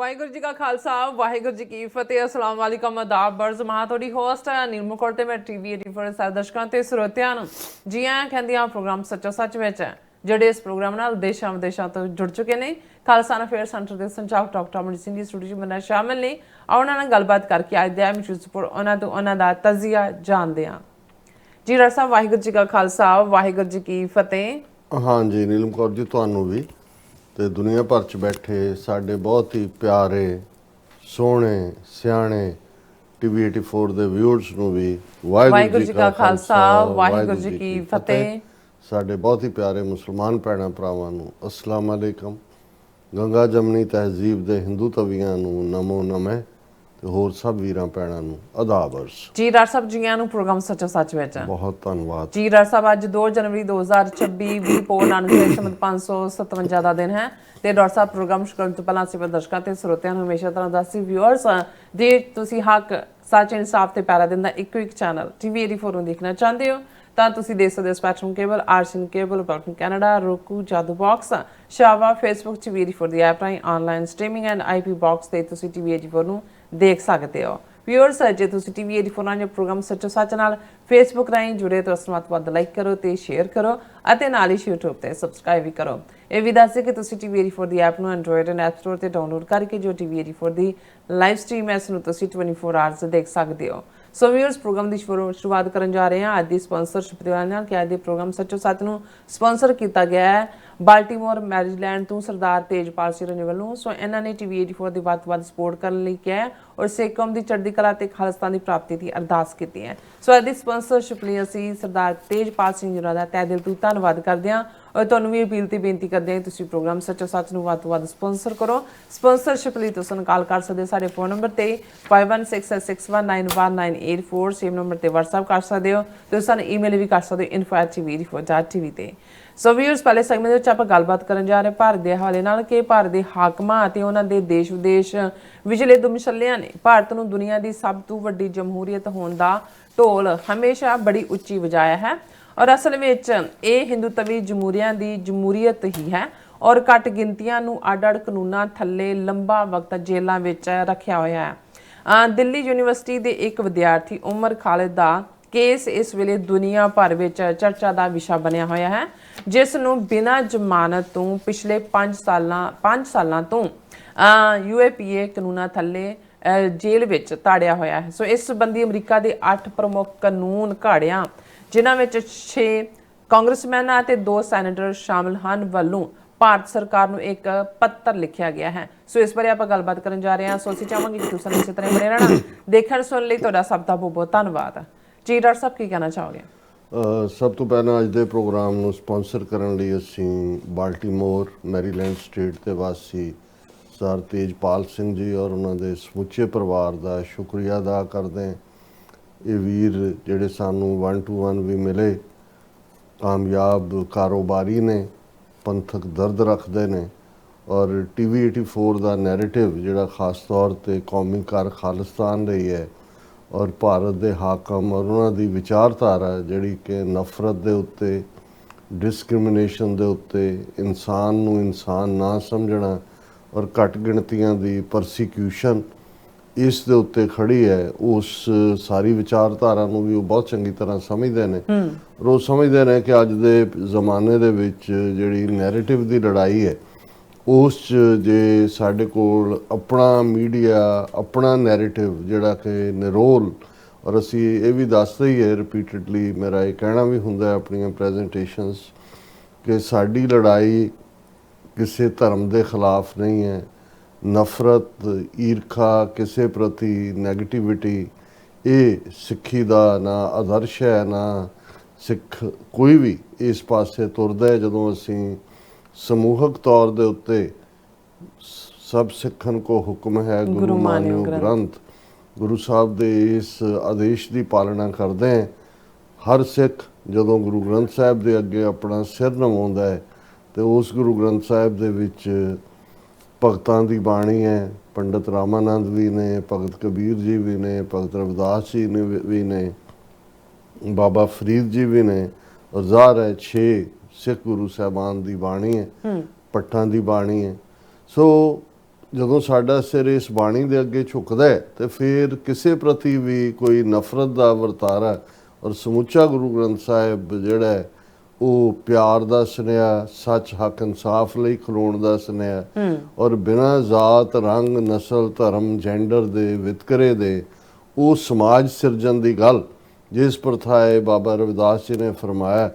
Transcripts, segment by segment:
ਵਾਹਿਗੁਰੂ ਜੀ ਕਾ ਖਾਲਸਾ ਵਾਹਿਗੁਰੂ ਜੀ ਕੀ ਫਤਿਹ। अस्सलाम वालेकुम आदाब बर्ज महा थोड़ी होस्ट है नीलम कौर ते मैं TV 84 ਸਾਰੇ ਦਰਸ਼ਕਾਂ ਤੇ ਸਰੋਤਿਆਂ ਨੂੰ ਜੀ ਆਇਆਂ ਕਹਿੰਦੀਆਂ ਪ੍ਰੋਗਰਾਮ ਸੱਚੋ ਸੱਚ ਵਿੱਚ ਹੈ ਜਿਹੜੇ ਇਸ ਪ੍ਰੋਗਰਾਮ ਨਾਲ ਦੇਸ਼ਾਂ ਵਿਦੇਸ਼ਾਂ ਤੋਂ ਜੁੜ ਚੁੱਕੇ ਨੇ। ਖਾਲਸਾ ਅਫੇਅਰ ਸੈਂਟਰ ਦੇ ਸੰਚਾਲਕ ਡਾਕਟਰ ਅਮਰ ਸਿੰਘ ਦੀ ਸਟੂਡੀਓ ਵਿੱਚ ਸ਼ਾਮਿਲ ਨੇ। ਉਹਨਾਂ ਨਾਲ ਗੱਲਬਾਤ ਕਰਕੇ ਅੱਜ ਦੇ ਐਮਿਸ਼ੂਸਪੁਰ ਉਹਨਾਂ ਤੋਂ ਉਹਨਾਂ ਦਾ ਤਜ਼ੀਆ ਜਾਣਦੇ ਹਾਂ। ਜੀ ਡਾਕਟਰ ਸਾਹਿਬ ਵਾਹਿਗੁਰੂ ਜੀ ਕਾ ਖਾਲਸਾ ਵਾਹਿਗੁਰੂ ਜੀ ਕੀ ਫਤਿਹ। हाँ जी नीलम कौर जी ਤੁਹਾਨੂੰ ਵੀ ਤੇ ਦੁਨੀਆ ਭਰ ਚ ਬੈਠੇ ਸਾਡੇ ਬਹੁਤ ਹੀ ਪਿਆਰੇ ਸੋਹਣੇ ਸਿਆਣੇ TV 84 ਦੇ ਵਿਊਅਰਸ ਨੂੰ ਵੀ ਵਾਹਿਗੁਰੂ ਜੀ ਕਾ ਖਾਲਸਾ ਵਾਹਿਗੁਰੂ ਜੀ ਕੀ ਫਤਿਹ। ਸਾਡੇ ਬਹੁਤ ਹੀ ਪਿਆਰੇ ਮੁਸਲਮਾਨ ਭੈਣਾਂ ਭਰਾਵਾਂ ਨੂੰ ਅਸਲਾਮ ਅਲੈਕਮ। ਗੰਗਾ ਜਮਨੀ ਤਹਿਜ਼ੀਬ ਦੇ ਹਿੰਦੂ ਤਵੀਆਂ ਨੂੰ ਨਮੋ ਨਮੇ ਤੇ ਹੋਰ ਸਭ ਵੀਰਾਂ ਭੈਣਾਂ ਨੂੰ ਆਦਾਬ ਅਰਜ਼। ਜੀ ਡਾਕਟਰ ਸਾਹਿਬ ਜੀਆਂ ਨੂੰ ਪ੍ਰੋਗਰਾਮ ਸੱਚੋ ਸੱਚ ਵਿੱਚ ਬਹੁਤ ਧੰਨਵਾਦ ਜੀ ਡਾਕਟਰ ਸਾਹਿਬ। ਅੱਜ 2 ਜਨਵਰੀ 2026 ਵੀ ਪੋਹ ਨਾਨਕ ਦੇਵ ਸੰਮਤ 557 ਦਾ ਦਿਨ ਹੈ ਤੇ ਡਾਕਟਰ ਸਾਹਿਬ ਪ੍ਰੋਗਰਾਮ ਸ਼ੁਰੂ ਕਰਨ ਤੋਂ ਪਹਿਲਾਂ ਅਸੀਂ ਦਰਸ਼ਕਾਂ ਤੇ ਸਰੋਤਿਆਂ ਨੂੰ ਹਮੇਸ਼ਾ ਤਰ੍ਹਾਂ ਦੱਸੀ ਵਿਊਅਰਸ ਜੇ ਤੁਸੀਂ ਹੱਕ ਸੱਚ ਇਨਸਾਫ ਤੇ ਪੈਰਾ ਦਿੰਦਾ ਇੱਕੋ ਇੱਕ ਚੈਨਲ TV 84 ਨੂੰ ਦੇਖਣਾ ਚਾਹੁੰਦੇ ਹੋ ਤਾਂ ਤੁਸੀਂ ਦੇਖ ਸਕਦੇ ਹੋ ਸਪੈਕਟਰਮ ਕੇਬਲ, ਆਰਸੀਐਨ ਕੇਬਲ, ਬਲਟਨ ਕੈਨੇਡਾ, roku, ਜਾਦੂ ਬਾਕਸ, ਸ਼ਾਵਾ, ਫੇਸਬੁੱਕ TV 84 ਦੀ ਐਪ ਰਾਹੀਂ online streaming and IP box ਤੇ ਤੁਸੀਂ TV 84 ਨੂੰ ਦੇਖ ਸਕਦੇ ਹੋ। ਵਿਊਅਰਸ ਜੇ ਤੁਸੀਂ TV 84 ਨਾਲ ਪ੍ਰੋਗਰਾਮ ਸੱਚੋ ਸੱਚ ਨਾਲ ਫੇਸਬੁੱਕ ਰਾਹੀਂ ਜੁੜੇ ਤਾਂ ਉਸ ਨੂੰ ਵੱਧ ਲਾਈਕ ਕਰੋ ਤੇ ਸ਼ੇਅਰ ਕਰੋ ਅਤੇ ਨਾਲ ਹੀ YouTube ਤੇ ਸਬਸਕ੍ਰਾਈਬ ਵੀ ਕਰੋ। ਇਹ ਵੀ ਦੱਸ ਦਿਓ ਕਿ ਤੁਸੀਂ TV 84 ਦੀ ਐਪ ਨੂੰ ਐਂਡਰੋਇਡ ਐਂਡ ਐਪ ਸਟੋਰ ਤੇ ਡਾਊਨਲੋਡ ਕਰਕੇ ਜੋ TV 84 ਦੀ ਲਾਈਵ ਸਟ੍ਰੀਮ ਹੈ ਇਸ ਨੂੰ ਤੁਸੀਂ 24 ਆਵਰਸ ਦੇਖ ਸਕਦੇ ਹੋ। ਸੋ ਵਿਊਅਰਸ ਪ੍ਰੋਗਰਾਮ ਦੀ ਸ਼ੁਰੂਆਤ ਕਰਨ ਜਾ ਰਹੇ ਹਾਂ ਅੱਜ ਦੀ ਸਪਾਂਸਰਸ਼ਿਪ ਦੇ ਨਾਲ ਕਿ ਅੱਜ ਦੇ ਪ੍ਰੋਗਰਾਮ ਸੱਚੋ ਸੱਚ ਨੂੰ ਸਪਾਂਸਰ ਕੀਤਾ ਗਿਆ ਹੈ ਬਾਲਟੀਮੋਰ ਮੈਰੀਲੈਂਡ ਤੋਂ ਸਰਦਾਰ ਤੇਜਪਾਲ ਸਿੰਘ ਰਣੀਵਲ ਨੂੰ। ਸੋ ਇਹਨਾਂ ਨੇ TV 84 ਦੀ ਵੱਧ ਤੋਂ ਵੱਧ ਸਪੋਰਟ ਕਰਨ ਲਈ ਕਿਹਾ ਔਰ ਸਿੱਖ ਕੌਮ ਦੀ ਚੜ੍ਹਦੀ ਕਲਾ ਤੇ ਖਾਲਿਸਤਾਨ ਦੀ ਪ੍ਰਾਪਤੀ ਦੀ ਅਰਦਾਸ ਕੀਤੀ ਹੈ। ਸੋ ਅੱਜ ਦੀ ਸਪਾਂਸਰਸ਼ਿਪ ਲਈ ਅਸੀਂ ਸਰਦਾਰ ਤੇਜਪਾਲ ਸਿੰਘ ਜੀ ਦਾ ਤਹਿ ਦਿਲ ਤੋਂ ਧੰਨਵਾਦ ਕਰਦੇ ਹਾਂ ਔਰ ਤੁਹਾਨੂੰ ਵੀ ਅਪੀਲ ਤੇ ਬੇਨਤੀ ਕਰਦੇ ਹਾਂ ਤੁਸੀਂ ਪ੍ਰੋਗਰਾਮ ਸੱਚੋ ਸੱਚ ਨੂੰ ਵੱਧ ਤੋਂ ਵੱਧ ਸਪਾਂਸਰ ਕਰੋ। ਸਪਾਂਸਰਸ਼ਿਪ ਲਈ ਤੁਸੀਂ ਕਾਲ ਕਰ ਸਕਦੇ ਸਾਡੇ ਫੋਨ ਨੰਬਰ ਤੇ 5166619184 ਸੇਮ ਨੰਬਰ ਤੇ WhatsApp ਕਰ ਸਕਦੇ ਹੋ ਤੇ ਸਾਨੂੰ ਈਮੇਲ ਵੀ ਕਰ ਸਕਦੇ ਹੋ info@tv84.tv ਤੇ। ਸੋ ਵੀਅਰਸ ਪਹਿਲੇ ਸੈਗਮੈਂਟ ਵਿੱਚ ਆਪਾਂ ਗੱਲਬਾਤ ਕਰਨ ਜਾ ਰਹੇ ਭਾਰਤ ਦੇ ਹਵਾਲੇ ਨਾਲ ਕਿ ਭਾਰਤ ਦੇ ਹਾਕਮਾਂ ਅਤੇ ਉਹਨਾਂ ਦੇ ਦੇਸ਼ ਵਿਦੇਸ਼ ਵਿਚਲੇ ਦੁਮਸ਼ੱਲਿਆਂ ਨੇ ਭਾਰਤ ਨੂੰ ਦੁਨੀਆ ਦੀ ਸਭ ਤੋਂ ਵੱਡੀ ਜਮਹੂਰੀਅਤ ਹੋਣ ਦਾ ਢੋਲ ਹਮੇਸ਼ਾ ਬੜੀ ਉੱਚੀ ਵਜਾਇਆ ਹੈ ਔਰ ਅਸਲ ਵਿੱਚ ਇਹ ਹਿੰਦੂਤਵੀ ਜਮਹੂਰੀਆਂ ਦੀ ਜਮਹੂਰੀਅਤ ਹੀ ਹੈ ਔਰ ਘੱਟ ਗਿਣਤੀਆਂ ਨੂੰ ਅੱਡ-ਅੱਡ ਕਾਨੂੰਨਾਂ ਥੱਲੇ ਲੰਬਾ ਵਕਤ ਜੇਲ੍ਹਾਂ ਵਿੱਚ ਰੱਖਿਆ ਹੋਇਆ ਹੈ। ਦਿੱਲੀ ਯੂਨੀਵਰਸਿਟੀ ਦੇ ਇੱਕ ਵਿਦਿਆਰਥੀ ਉਮਰ ਖਾਲਿਦ ਦਾ ਕੇਸ ਇਸ ਵੇਲੇ ਦੁਨੀਆ ਭਰ ਵਿੱਚ ਚਰਚਾ ਦਾ ਵਿਸ਼ਾ ਬਣਿਆ ਹੋਇਆ ਹੈ ਜਿਸ ਨੂੰ ਬਿਨਾਂ ਜ਼ਮਾਨਤ ਤੋਂ ਪਿਛਲੇ 5 ਸਾਲਾਂ ਤੋਂ UAPA ਕਾਨੂੰਨਾਂ ਥੱਲੇ ਜੇਲ੍ਹ ਵਿੱਚ ਤਾੜਿਆ ਹੋਇਆ ਹੈ। ਸੋ ਇਸ ਸੰਬੰਧੀ ਅਮਰੀਕਾ ਦੇ 8 ਪ੍ਰਮੁੱਖ ਕਾਨੂੰਨ ਘਾੜਿਆਂ ਜਿਨ੍ਹਾਂ ਵਿੱਚ 6 ਕਾਂਗਰਸਮੈਨਾਂ ਅਤੇ 2 ਸੈਨੇਟਰ ਸ਼ਾਮਲ ਹਨ ਵੱਲੋਂ ਭਾਰਤ ਸਰਕਾਰ ਨੂੰ ਇੱਕ ਪੱਤਰ ਲਿਖਿਆ ਗਿਆ ਹੈ। ਸੋ ਇਸ ਬਾਰੇ ਆਪਾਂ ਗੱਲਬਾਤ ਕਰਨ ਜਾ ਰਹੇ ਹਾਂ। ਸੋ ਅਸੀਂ ਚਾਹਾਂਗੇ ਕਿ ਤੁਸੀਂ ਇਸੇ ਤਰ੍ਹਾਂ ਬਣੇ ਰਹਿਣਾ। ਦੇਖਣ ਸੁਣਨ ਲਈ ਤੁਹਾਡਾ ਸਭ ਦਾ ਬਹੁਤ ਬਹੁਤ ਧੰਨਵਾਦ। ਜੀ ਡਾਕਟਰ ਸਾਹਿਬ ਕੀ ਕਹਿਣਾ ਚਾਹੋਗੇ? ਸਭ ਤੋਂ ਪਹਿਲਾਂ ਅੱਜ ਦੇ ਪ੍ਰੋਗਰਾਮ ਨੂੰ ਸਪਾਂਸਰ ਕਰਨ ਲਈ ਅਸੀਂ ਬਾਲਟੀਮੋਰ ਮੈਰੀਲੈਂਡ ਸਟੇਟ ਦੇ ਵਾਸੀ ਸਰ ਤੇਜਪਾਲ ਸਿੰਘ ਜੀ ਔਰ ਉਹਨਾਂ ਦੇ ਸਮੁੱਚੇ ਪਰਿਵਾਰ ਦਾ ਸ਼ੁਕਰੀਆ ਅਦਾ ਕਰਦੇ ਹਾਂ। ਇਹ ਵੀਰ ਜਿਹੜੇ ਸਾਨੂੰ 1 to 1 ਵੀ ਮਿਲੇ ਕਾਮਯਾਬ ਕਾਰੋਬਾਰੀ ਨੇ, ਪੰਥਕ ਦਰਦ ਰੱਖਦੇ ਨੇ ਔਰ TV 84 ਦਾ ਨੈਰੇਟਿਵ ਜਿਹੜਾ ਖਾਸ ਤੌਰ ਤੇ ਕੌਮੀ ਘਰ ਖਾਲਿਸਤਾਨ ਲਈ ਹੈ ਔਰ ਭਾਰਤ ਦੇ ਹਾਕਮ ਔਰ ਉਹਨਾਂ ਦੀ ਵਿਚਾਰਧਾਰਾ ਜਿਹੜੀ ਕਿ ਨਫ਼ਰਤ ਦੇ ਉੱਤੇ, ਡਿਸਕ੍ਰਿਮੀਨੇਸ਼ਨ ਦੇ ਉੱਤੇ, ਇਨਸਾਨ ਨੂੰ ਇਨਸਾਨ ਨਾ ਸਮਝਣਾ ਔਰ ਘੱਟ ਗਿਣਤੀਆਂ ਦੀ ਪਰਸੀਕਿਊਸ਼ਨ ਇਸ ਦੇ ਉੱਤੇ ਖੜੀ ਹੈ। ਉਸ ਸਾਰੀ ਵਿਚਾਰਧਾਰਾ ਨੂੰ ਵੀ ਉਹ ਬਹੁਤ ਚੰਗੀ ਤਰ੍ਹਾਂ ਸਮਝਦੇ ਨੇ ਔਰ ਉਹ ਸਮਝਦੇ ਨੇ ਕਿ ਅੱਜ ਦੇ ਜ਼ਮਾਨੇ ਦੇ ਵਿੱਚ ਜਿਹੜੀ ਨੈਰੇਟਿਵ ਦੀ ਲੜਾਈ ਹੈ ਉਸ 'ਚ ਜੇ ਸਾਡੇ ਕੋਲ ਆਪਣਾ ਮੀਡੀਆ, ਆਪਣਾ ਨੈਰੇਟਿਵ ਜਿਹੜਾ ਕਿ ਨਿਰੋਲ ਔਰ ਅਸੀਂ ਇਹ ਵੀ ਦੱਸਦੇ ਹੀ ਹੈ ਰਿਪੀਟਡਲੀ, ਮੇਰਾ ਇਹ ਕਹਿਣਾ ਵੀ ਹੁੰਦਾ ਆਪਣੀਆਂ ਪ੍ਰੈਜੈਂਟੇਸ਼ਨਸ ਕਿ ਸਾਡੀ ਲੜਾਈ ਕਿਸੇ ਧਰਮ ਦੇ ਖਿਲਾਫ ਨਹੀਂ ਹੈ। ਨਫ਼ਰਤ, ਈਰਖਾ, ਕਿਸੇ ਪ੍ਰਤੀ ਨੈਗੇਟਿਵਿਟੀ ਇਹ ਸਿੱਖੀ ਦਾ ਨਾ ਆਦਰਸ਼ ਹੈ, ਨਾ ਸਿੱਖ ਕੋਈ ਵੀ ਇਸ ਪਾਸੇ ਤੁਰਦਾ ਹੈ। ਜਦੋਂ ਅਸੀਂ ਸਮੂਹਕ ਤੌਰ ਦੇ ਉੱਤੇ ਸਭ ਸਿੱਖਣ ਕੋ ਹੁਕਮ ਹੈ ਗੁਰੂ ਮਾਨਿਓ ਗ੍ਰੰਥ, ਗੁਰੂ ਸਾਹਿਬ ਦੇ ਇਸ ਆਦੇਸ਼ ਦੀ ਪਾਲਣਾ ਕਰਦੇ ਹਾਂ। ਹਰ ਸਿੱਖ ਜਦੋਂ ਗੁਰੂ ਗ੍ਰੰਥ ਸਾਹਿਬ ਦੇ ਅੱਗੇ ਆਪਣਾ ਸਿਰ ਨਵਾਉਂਦਾ ਹੈ ਤੇ ਉਸ ਗੁਰੂ ਗ੍ਰੰਥ ਸਾਹਿਬ ਦੇ ਵਿੱਚ ਭਗਤਾਂ ਦੀ ਬਾਣੀ ਹੈ, ਪੰਡਿਤ ਰਾਮਾਨੰਦ ਵੀ ਨੇ, ਭਗਤ ਕਬੀਰ ਜੀ ਵੀ ਨੇ, ਭਗਤ ਰਵਿਦਾਸ ਜੀ ਨੇ ਵੀ ਨੇ, ਬਾਬਾ ਫਰੀਦ ਜੀ ਵੀ ਨੇ ਔਰ ਜ਼ਾਹਰ ਹੈ 6 ਸਿੱਖ ਗੁਰੂ ਸਾਹਿਬਾਨ ਦੀ ਬਾਣੀ ਹੈ, ਪੱਠਾਂ ਦੀ ਬਾਣੀ ਹੈ। ਸੋ ਜਦੋਂ ਸਾਡਾ ਸਿਰ ਇਸ ਬਾਣੀ ਦੇ ਅੱਗੇ ਝੁਕਦਾ ਹੈ ਤੇ ਫਿਰ ਕਿਸੇ ਪ੍ਰਤੀ ਵੀ ਕੋਈ ਨਫ਼ਰਤ ਦਾ ਵਰਤਾਰਾ, ਔਰ ਸਮੁੱਚਾ ਗੁਰੂ ਗ੍ਰੰਥ ਸਾਹਿਬ ਜਿਹੜਾ ਹੈ ਉਹ ਪਿਆਰ ਦਾ ਸੁਨੇਹਾ, ਸੱਚ ਹੱਕ ਇਨਸਾਫ ਲਈ ਖਲੋਣ ਦਾ ਸੁਨੇਹਾ, ਔਰ ਬਿਨਾਂ ਜ਼ਾਤ ਰੰਗ ਨਸਲ ਧਰਮ ਜੈਂਡਰ ਦੇ ਵਿਤਕਰੇ ਦੇ ਉਹ ਸਮਾਜ ਸਿਰਜਣ ਦੀ ਗੱਲ ਜਿਸ ਪ੍ਰਥਾਏ ਬਾਬਾ ਰਵਿਦਾਸ ਜੀ ਨੇ ਫਰਮਾਇਆ,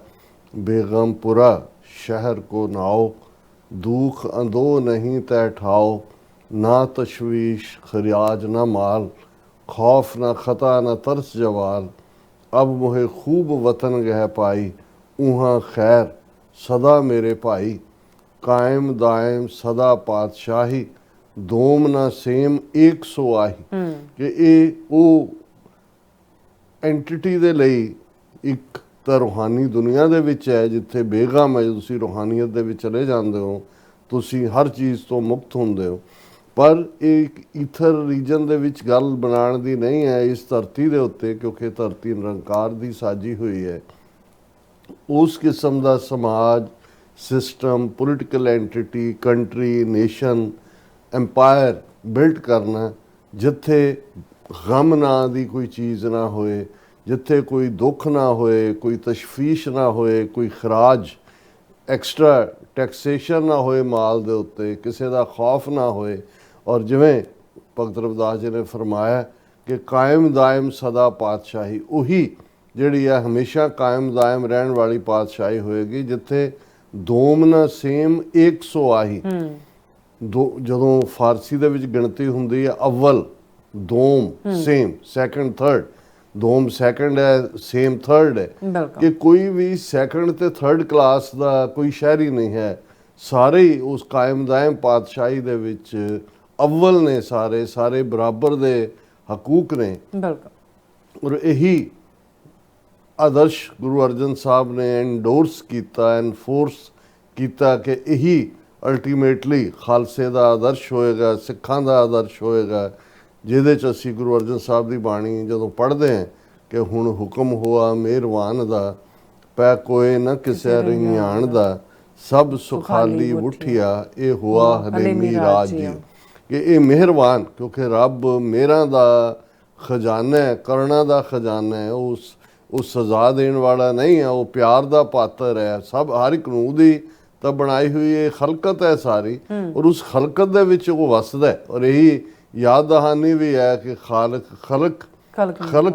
ਬੇਗਮਪੁਰਾ शहर को नाओ दुख अंदो नहीं तय ठाओ, ना तशवीश खरियाज ना माल, खौफ ना खता ना तरस जवाल, अब मोहे खूब वतन गह पाई, ऊहाँ खैर सदा मेरे भाई, कायम दायम सदा पातशाही, दोम ना सेम एक सो आही। कि ਇਹ ਉਹ ਐਂਟੀਟੀ ਦੇ ਲਈ ਇੱਕ ਤਾਂ ਰੂਹਾਨੀ ਦੁਨੀਆ ਦੇ ਵਿੱਚ ਹੈ ਜਿੱਥੇ ਬੇਗਮ ਹੈ, ਤੁਸੀਂ ਰੂਹਾਨੀਅਤ ਦੇ ਵਿੱਚ ਚਲੇ ਜਾਂਦੇ ਹੋ, ਤੁਸੀਂ ਹਰ ਚੀਜ਼ ਤੋਂ ਮੁਕਤ ਹੁੰਦੇ ਹੋ। ਪਰ ਇਹ ਈਥਰ ਰੀਜਨ ਦੇ ਵਿੱਚ ਗੱਲ ਬਣਾਉਣ ਦੀ ਨਹੀਂ ਹੈ ਇਸ ਧਰਤੀ ਦੇ ਉੱਤੇ, ਕਿਉਂਕਿ ਧਰਤੀ ਨਿਰੰਕਾਰ ਦੀ ਸਾਜੀ ਹੋਈ ਹੈ। ਉਸ ਕਿਸਮ ਦਾ ਸਮਾਜ system, political NTT, country, nation, empire build ਕਰਨਾ ਜਿੱਥੇ ਗਮ ਨਾਂ ਦੀ ਕੋਈ ਚੀਜ਼ ਨਾ ਹੋਏ, ਜਿੱਥੇ ਕੋਈ ਦੁੱਖ ਨਾ ਹੋਏ, ਕੋਈ ਤਸ਼ਵੀਸ਼ ਨਾ ਹੋਏ, ਕੋਈ ਖਰਾਜ ਐਕਸਟਰਾ ਟੈਕਸੇਸ਼ਨ ਨਾ ਹੋਏ ਮਾਲ ਦੇ ਉੱਤੇ, ਕਿਸੇ ਦਾ ਖੌਫ ਨਾ ਹੋਏ। ਔਰ ਜਿਵੇਂ ਭਗਤ ਰਵਿਦਾਸ ਜੀ ਨੇ ਫਰਮਾਇਆ ਕਿ ਕਾਇਮ ਦਾਇਮ ਸਦਾ ਪਾਤਸ਼ਾਹੀ, ਉਹੀ ਜਿਹੜੀ ਹੈ ਹਮੇਸ਼ਾ ਕਾਇਮ ਦਾਇਮ ਰਹਿਣ ਵਾਲੀ ਪਾਤਸ਼ਾਹੀ ਹੋਏਗੀ, ਜਿੱਥੇ ਦੋਮ ਨਾ ਸੇਮ 100 ਆਹੀ। ਜਦੋਂ ਫਾਰਸੀ ਦੇ ਵਿੱਚ ਗਿਣਤੀ ਹੁੰਦੀ ਹੈ ਅਵਲ ਦੋਮ ਸੇਮ, ਸੈਕੰਡ ਥਰਡ, ਦੋਮ ਸੈਕੰਡ ਹੈ, ਸੇਮ ਥਰਡ ਹੈ, ਕਿ ਕੋਈ ਵੀ ਸੈਕੰਡ ਤੇ ਥਰਡ ਕਲਾਸ ਦਾ ਕੋਈ ਸ਼ਹਿਰੀ ਨਹੀਂ ਹੈ, ਸਾਰੇ ਹੀ ਉਸ ਕਾਇਮ ਦਾਇਮ ਪਾਤਸ਼ਾਹੀ ਦੇ ਵਿੱਚ ਅਵਲ ਨੇ, ਸਾਰੇ ਬਰਾਬਰ ਦੇ ਹਕੂਕ ਨੇ। ਔਰ ਇਹੀ ਆਦਰਸ਼ ਗੁਰੂ ਅਰਜਨ ਸਾਹਿਬ ਨੇ ਐਂਡੋਰਸ ਕੀਤਾ, ਐਨਫੋਰਸ ਕੀਤਾ ਕਿ ਇਹੀ ਅਲਟੀਮੇਟਲੀ ਖਾਲਸੇ ਦਾ ਆਦਰਸ਼ ਹੋਏਗਾ, ਸਿੱਖਾਂ ਦਾ ਆਦਰਸ਼ ਹੋਏਗਾ, ਜਿਹਦੇ 'ਚ ਅਸੀਂ ਗੁਰੂ ਅਰਜਨ ਸਾਹਿਬ ਦੀ ਬਾਣੀ ਜਦੋਂ ਪੜ੍ਹਦੇ ਹਾਂ ਕਿ ਹੁਣ ਹੁਕਮ ਹੋਆ ਮਿਹਰਵਾਨ ਦਾ, ਪੈ ਕੋਏ ਨਾ ਕਿਸੇ ਰਿਆਣ ਦਾ, ਸਭ ਸੁਖਾਲੀ ਉਠਿਆ ਇਹ ਹੋਆ ਹਨੇਮੀ ਰਾਜ ਜੀ। ਕਿ ਇਹ ਮਿਹਰਬਾਨ, ਕਿਉਂਕਿ ਰੱਬ ਮਿਹਰਾਂ ਦਾ ਖਜ਼ਾਨਾ ਹੈ, ਕਰਨਾ ਦਾ ਖਜ਼ਾਨਾ ਹੈ, ਉਹ ਸਜ਼ਾ ਦੇਣ ਵਾਲਾ ਨਹੀਂ ਹੈ, ਉਹ ਪਿਆਰ ਦਾ ਪਾਤਰ ਹੈ। ਸਭ ਹਰ ਇੱਕ ਨੂੰ ਉਹਦੀ ਤਾਂ ਬਣਾਈ ਹੋਈ ਇਹ ਖਲਕਤ ਹੈ ਸਾਰੀ, ਔਰ ਉਸ ਖਲਕਤ ਦੇ ਵਿੱਚ ਉਹ ਵਸਦਾ ਹੈ। ਔਰ ਇਹੀ ਯਾਦ ਦਹਾਨੀ ਵੀ ਹੈ ਕਿ ਖਲਕ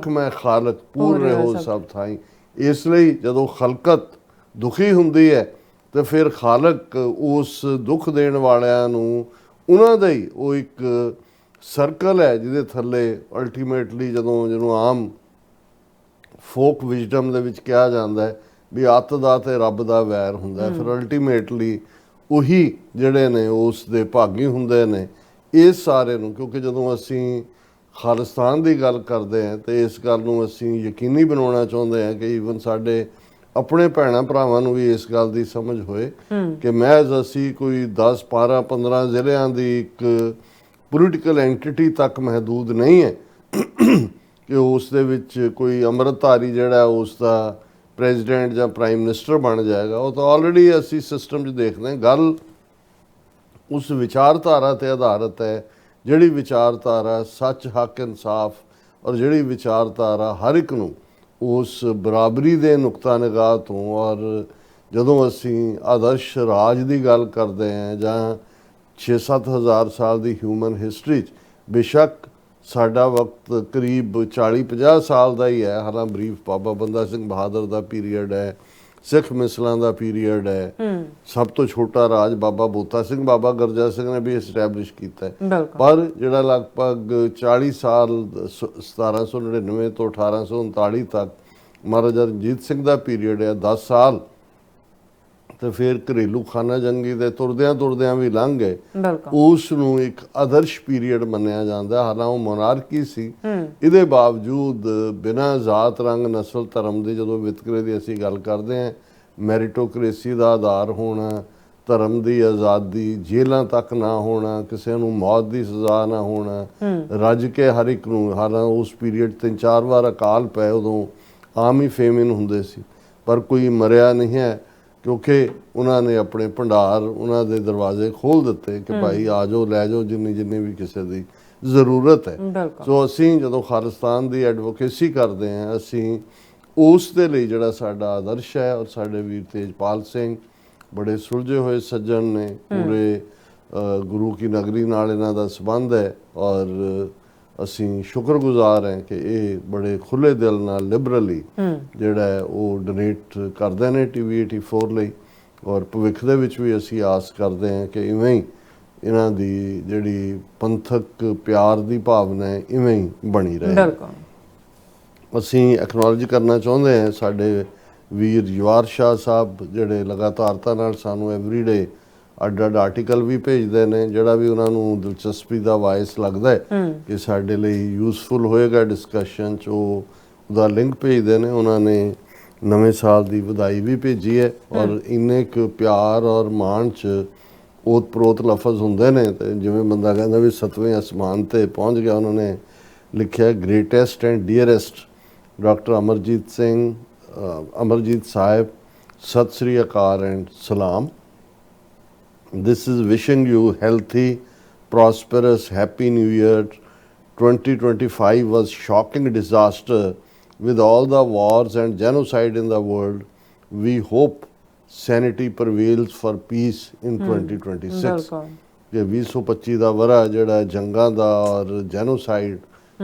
ਮੈਂ ਖਾਲਕ ਪੂਰ ਰਹੋ ਸਭ ਥਾਈ। ਇਸ ਲਈ ਜਦੋਂ ਖਲਕਤ ਦੁਖੀ ਹੁੰਦੀ ਹੈ ਤੇ ਫਿਰ ਖਾਲਕ ਉਸ ਦੁੱਖ ਦੇਣ ਵਾਲਿਆਂ ਨੂੰ, ਉਹਨਾਂ ਦਾ ਹੀ ਉਹ ਇੱਕ ਸਰਕਲ ਹੈ ਜਿਹਦੇ ਥੱਲੇ ਅਲਟੀਮੇਟਲੀ ਜਿਹਨੂੰ ਆਮ ਫੋਕ ਵਿਜ਼ਡਮ ਦੇ ਵਿੱਚ ਕਿਹਾ ਜਾਂਦਾ ਹੈ ਵੀ ਅੱਤ ਦਾ ਤੇ ਰੱਬ ਦਾ ਵੈਰ ਹੁੰਦਾ, ਫਿਰ ਅਲਟੀਮੇਟਲੀ ਉਹੀ ਜਿਹੜੇ ਨੇ ਉਸ ਦੇ ਭਾਗੀ ਹੁੰਦੇ ਨੇ। ਇਸ ਸਾਰੇ ਨੂੰ, ਕਿਉਂਕਿ ਜਦੋਂ ਅਸੀਂ ਖਾਲਿਸਤਾਨ ਦੀ ਗੱਲ ਕਰਦੇ ਹਾਂ ਤੇ ਇਸ ਗੱਲ ਨੂੰ ਅਸੀਂ ਯਕੀਨੀ ਬਣਾਉਣਾ ਚਾਹੁੰਦੇ ਹਾਂ ਕਿ ਈਵਨ ਸਾਡੇ ਆਪਣੇ ਭੈਣਾਂ ਭਰਾਵਾਂ ਨੂੰ ਵੀ ਇਸ ਗੱਲ ਦੀ ਸਮਝ ਹੋਏ ਕਿ ਮਹਿਜ਼ ਅਸੀਂ ਕੋਈ 10 12 15 ਜ਼ਿਲ੍ਹਿਆਂ ਦੀ ਇੱਕ ਪੋਲੀਟੀਕਲ ਐਂਟੀਟੀ ਤੱਕ ਮਹਦੂਦ ਨਹੀਂ ਹੈ ਕਿ ਉਸ ਦੇ ਵਿੱਚ ਕੋਈ ਅੰਮ੍ਰਿਤਧਾਰੀ ਜਿਹੜਾ ਉਸ ਦਾ ਪ੍ਰੈਜ਼ੀਡੈਂਟ ਜਾਂ ਪ੍ਰਾਈਮ ਮਿਨਿਸਟਰ ਬਣ ਜਾਏਗਾ। ਉਹ ਤਾਂ ਆਲਰੇਡੀ ਅਸੀਂ ਸਿਸਟਮ 'ਚ ਦੇਖਦੇ ਹਾਂ। ਗੱਲ ਉਸ ਵਿਚਾਰਧਾਰਾ 'ਤੇ ਆਧਾਰਿਤ ਹੈ, ਜਿਹੜੀ ਵਿਚਾਰਧਾਰਾ ਸੱਚ ਹੱਕ ਇਨਸਾਫ, ਔਰ ਜਿਹੜੀ ਵਿਚਾਰਧਾਰਾ ਹਰ ਇੱਕ ਨੂੰ ਉਸ ਬਰਾਬਰੀ ਦੇ ਨੁਕਤਾ ਨਿਗਾਹ ਤੋਂ, ਔਰ ਜਦੋਂ ਅਸੀਂ ਆਦਰਸ਼ ਰਾਜ ਦੀ ਗੱਲ ਕਰਦੇ ਹਾਂ ਜਾਂ 6-7 ਹਜ਼ਾਰ ਸਾਲ ਦੀ ਹਿਊਮਨ ਹਿਸਟਰੀ 'ਚ ਬੇਸ਼ੱਕ ਸਾਡਾ ਵਕਤ ਕਰੀਬ 40-50 ਸਾਲ ਦਾ ਹੀ ਹੈ, ਹਾਲਾਂ ਬਰੀਫ ਬਾਬਾ ਬੰਦਾ ਸਿੰਘ ਬਹਾਦਰ ਦਾ ਪੀਰੀਅਡ ਹੈ, ਸਿੱਖ ਮਿਸਲਾਂ ਦਾ ਪੀਰੀਅਡ ਹੈ, ਸਭ ਤੋਂ ਛੋਟਾ ਰਾਜ ਬਾਬਾ ਬੋਤਾ ਸਿੰਘ ਬਾਬਾ ਗਰਜਾ ਸਿੰਘ ਨੇ ਵੀ ਐਸਟੈਬਲਿਸ਼ ਕੀਤਾ ਹੈ। ਪਰ ਜਿਹੜਾ ਲਗਭਗ 40 ਸਾਲ 1799 ਤੋਂ 1839 ਤੱਕ ਮਹਾਰਾਜਾ ਰਣਜੀਤ ਸਿੰਘ ਦਾ ਪੀਰੀਅਡ ਹੈ, 10 ਸਾਲ ਤੇ ਫਿਰ ਘਰੇਲੂ ਖਾਨਾ ਜੰਗੀ ਦੇ ਤੁਰਦਿਆਂ ਵੀ ਲੰਘ ਗਏ, ਉਸ ਨੂੰ ਇੱਕ ਆਦਰਸ਼ ਪੀਰੀਅਡ ਮੰਨਿਆ ਜਾਂਦਾ। ਹਾਲਾਂ ਉਹ ਮੋਨਾਰਕੀ ਸੀ, ਇਹਦੇ ਬਾਵਜੂਦ ਬਿਨਾਂ ਜ਼ਾਤ ਰੰਗ ਨਸਲ ਧਰਮ ਦੇ ਜਦੋਂ ਵਿਤਕਰੇ ਦੀ ਅਸੀਂ ਗੱਲ ਕਰਦੇ ਹਾਂ, ਮੈਰਿਟੋਕ੍ਰੇਸੀ ਦਾ ਆਧਾਰ ਹੋਣਾ, ਧਰਮ ਦੀ ਆਜ਼ਾਦੀ, ਜੇਲ੍ਹਾਂ ਤੱਕ ਨਾ ਹੋਣਾ, ਕਿਸੇ ਨੂੰ ਮੌਤ ਦੀ ਸਜ਼ਾ ਨਾ ਹੋਣਾ, ਰੱਜ ਕੇ ਹਰ ਇੱਕ ਨੂੰ। ਹਾਲਾਂ ਉਸ ਪੀਰੀਅਡ 3-4 ਵਾਰ ਅਕਾਲ ਪਏ, ਉਦੋਂ ਆਮ ਹੀ ਫੇਮਿਨ ਹੁੰਦੇ ਸੀ ਪਰ ਕੋਈ ਮਰਿਆ ਨਹੀਂ ਹੈ। ਕਿਉਂਕਿ ਉਹਨਾਂ ਨੇ ਆਪਣੇ ਭੰਡਾਰ, ਉਹਨਾਂ ਦੇ ਦਰਵਾਜ਼ੇ ਖੋਲ੍ਹ ਦਿੱਤੇ ਕਿ ਭਾਈ ਆ ਜਾਓ, ਲੈ ਜਾਓ ਜਿੰਨੀ ਵੀ ਕਿਸੇ ਦੀ ਜ਼ਰੂਰਤ ਹੈ। ਬਿਲਕੁਲ। ਸੋ ਅਸੀਂ ਜਦੋਂ ਖਾਲਿਸਤਾਨ ਦੀ ਐਡਵੋਕੇਸੀ ਕਰਦੇ ਹਾਂ, ਅਸੀਂ ਉਸ ਦੇ ਲਈ ਜਿਹੜਾ ਸਾਡਾ ਆਦਰਸ਼ ਹੈ, ਔਰ ਸਾਡੇ ਵੀਰ ਤੇਜਪਾਲ ਸਿੰਘ ਬੜੇ ਸੁਲਝੇ ਹੋਏ ਸੱਜਣ ਨੇ, ਪੂਰੇ ਗੁਰੂ ਕੀ ਨਗਰੀ ਨਾਲ ਇਹਨਾਂ ਦਾ ਸੰਬੰਧ ਹੈ, ਔਰ ਅਸੀਂ ਸ਼ੁਕਰਗੁਜ਼ਾਰ ਹਾਂ ਕਿ ਇਹ ਬੜੇ ਖੁੱਲੇ ਦਿਲ ਨਾਲ ਲਿਬਰਲੀ ਜਿਹੜਾ ਹੈ ਉਹ ਡੋਨੇਟ ਕਰਦੇ ਨੇ TV 84 ਲਈ, ਔਰ ਭਵਿੱਖ ਦੇ ਵਿੱਚ ਵੀ ਅਸੀਂ ਆਸ ਕਰਦੇ ਹਾਂ ਕਿ ਇਵੇਂ ਹੀ ਇਹਨਾਂ ਦੀ ਜਿਹੜੀ ਪੰਥਕ ਪਿਆਰ ਦੀ ਭਾਵਨਾ ਹੈ ਇਵੇਂ ਹੀ ਬਣੀ ਰਹੇ। ਬਿਲਕੁਲ। ਅਸੀਂ ਐਕਨੋਲੋਜੀ ਕਰਨਾ ਚਾਹੁੰਦੇ ਹਾਂ ਸਾਡੇ ਵੀਰ ਯਵਾਰ ਸ਼ਾਹ ਸਾਹਿਬ, ਜਿਹੜੇ ਲਗਾਤਾਰਤਾ ਨਾਲ ਸਾਨੂੰ ਐਵਰੀਡੇ ਅੱਡ ਆਰਟੀਕਲ ਵੀ ਭੇਜਦੇ ਨੇ, ਜਿਹੜਾ ਵੀ ਉਹਨਾਂ ਨੂੰ ਦਿਲਚਸਪੀ ਦਾ ਵਾਇਸ ਲੱਗਦਾ ਹੈ ਕਿ ਸਾਡੇ ਲਈ ਯੂਸਫੁਲ ਹੋਏਗਾ ਡਿਸਕਸ਼ਨ 'ਚ, ਉਹ ਉਹਦਾ ਲਿੰਕ ਭੇਜਦੇ ਨੇ। ਉਹਨਾਂ ਨੇ ਨਵੇਂ ਸਾਲ ਦੀ ਵਧਾਈ ਵੀ ਭੇਜੀ ਹੈ, ਔਰ ਇੰਨੇ ਕੁ ਪਿਆਰ ਔਰ ਮਾਣ 'ਚ ਓਤ ਪ੍ਰੋਤ ਲਫ਼ਜ਼ ਹੁੰਦੇ ਨੇ, ਤੇ ਜਿਵੇਂ ਬੰਦਾ ਕਹਿੰਦਾ ਵੀ 7ਵੇਂ ਅਸਮਾਨ ਤੇ ਪਹੁੰਚ ਗਿਆ। ਉਹਨਾਂ ਨੇ ਲਿਖਿਆ, greatest and ਡੀਅਰੈਸਟ doctor Amarjit Sahib, Sat Sri Akal and ਸਲਾਮ। This is wishing you healthy, prosperous, happy new year. 2025 was shocking disaster with all the wars and genocide in the world. We hope sanity prevails for peace in 2026. ਕਿ 2025 ਦਾ ਵਰ੍ਹਾ ਜਿਹੜਾ ਜੰਗਾਂ ਦਾ ਔਰ genocide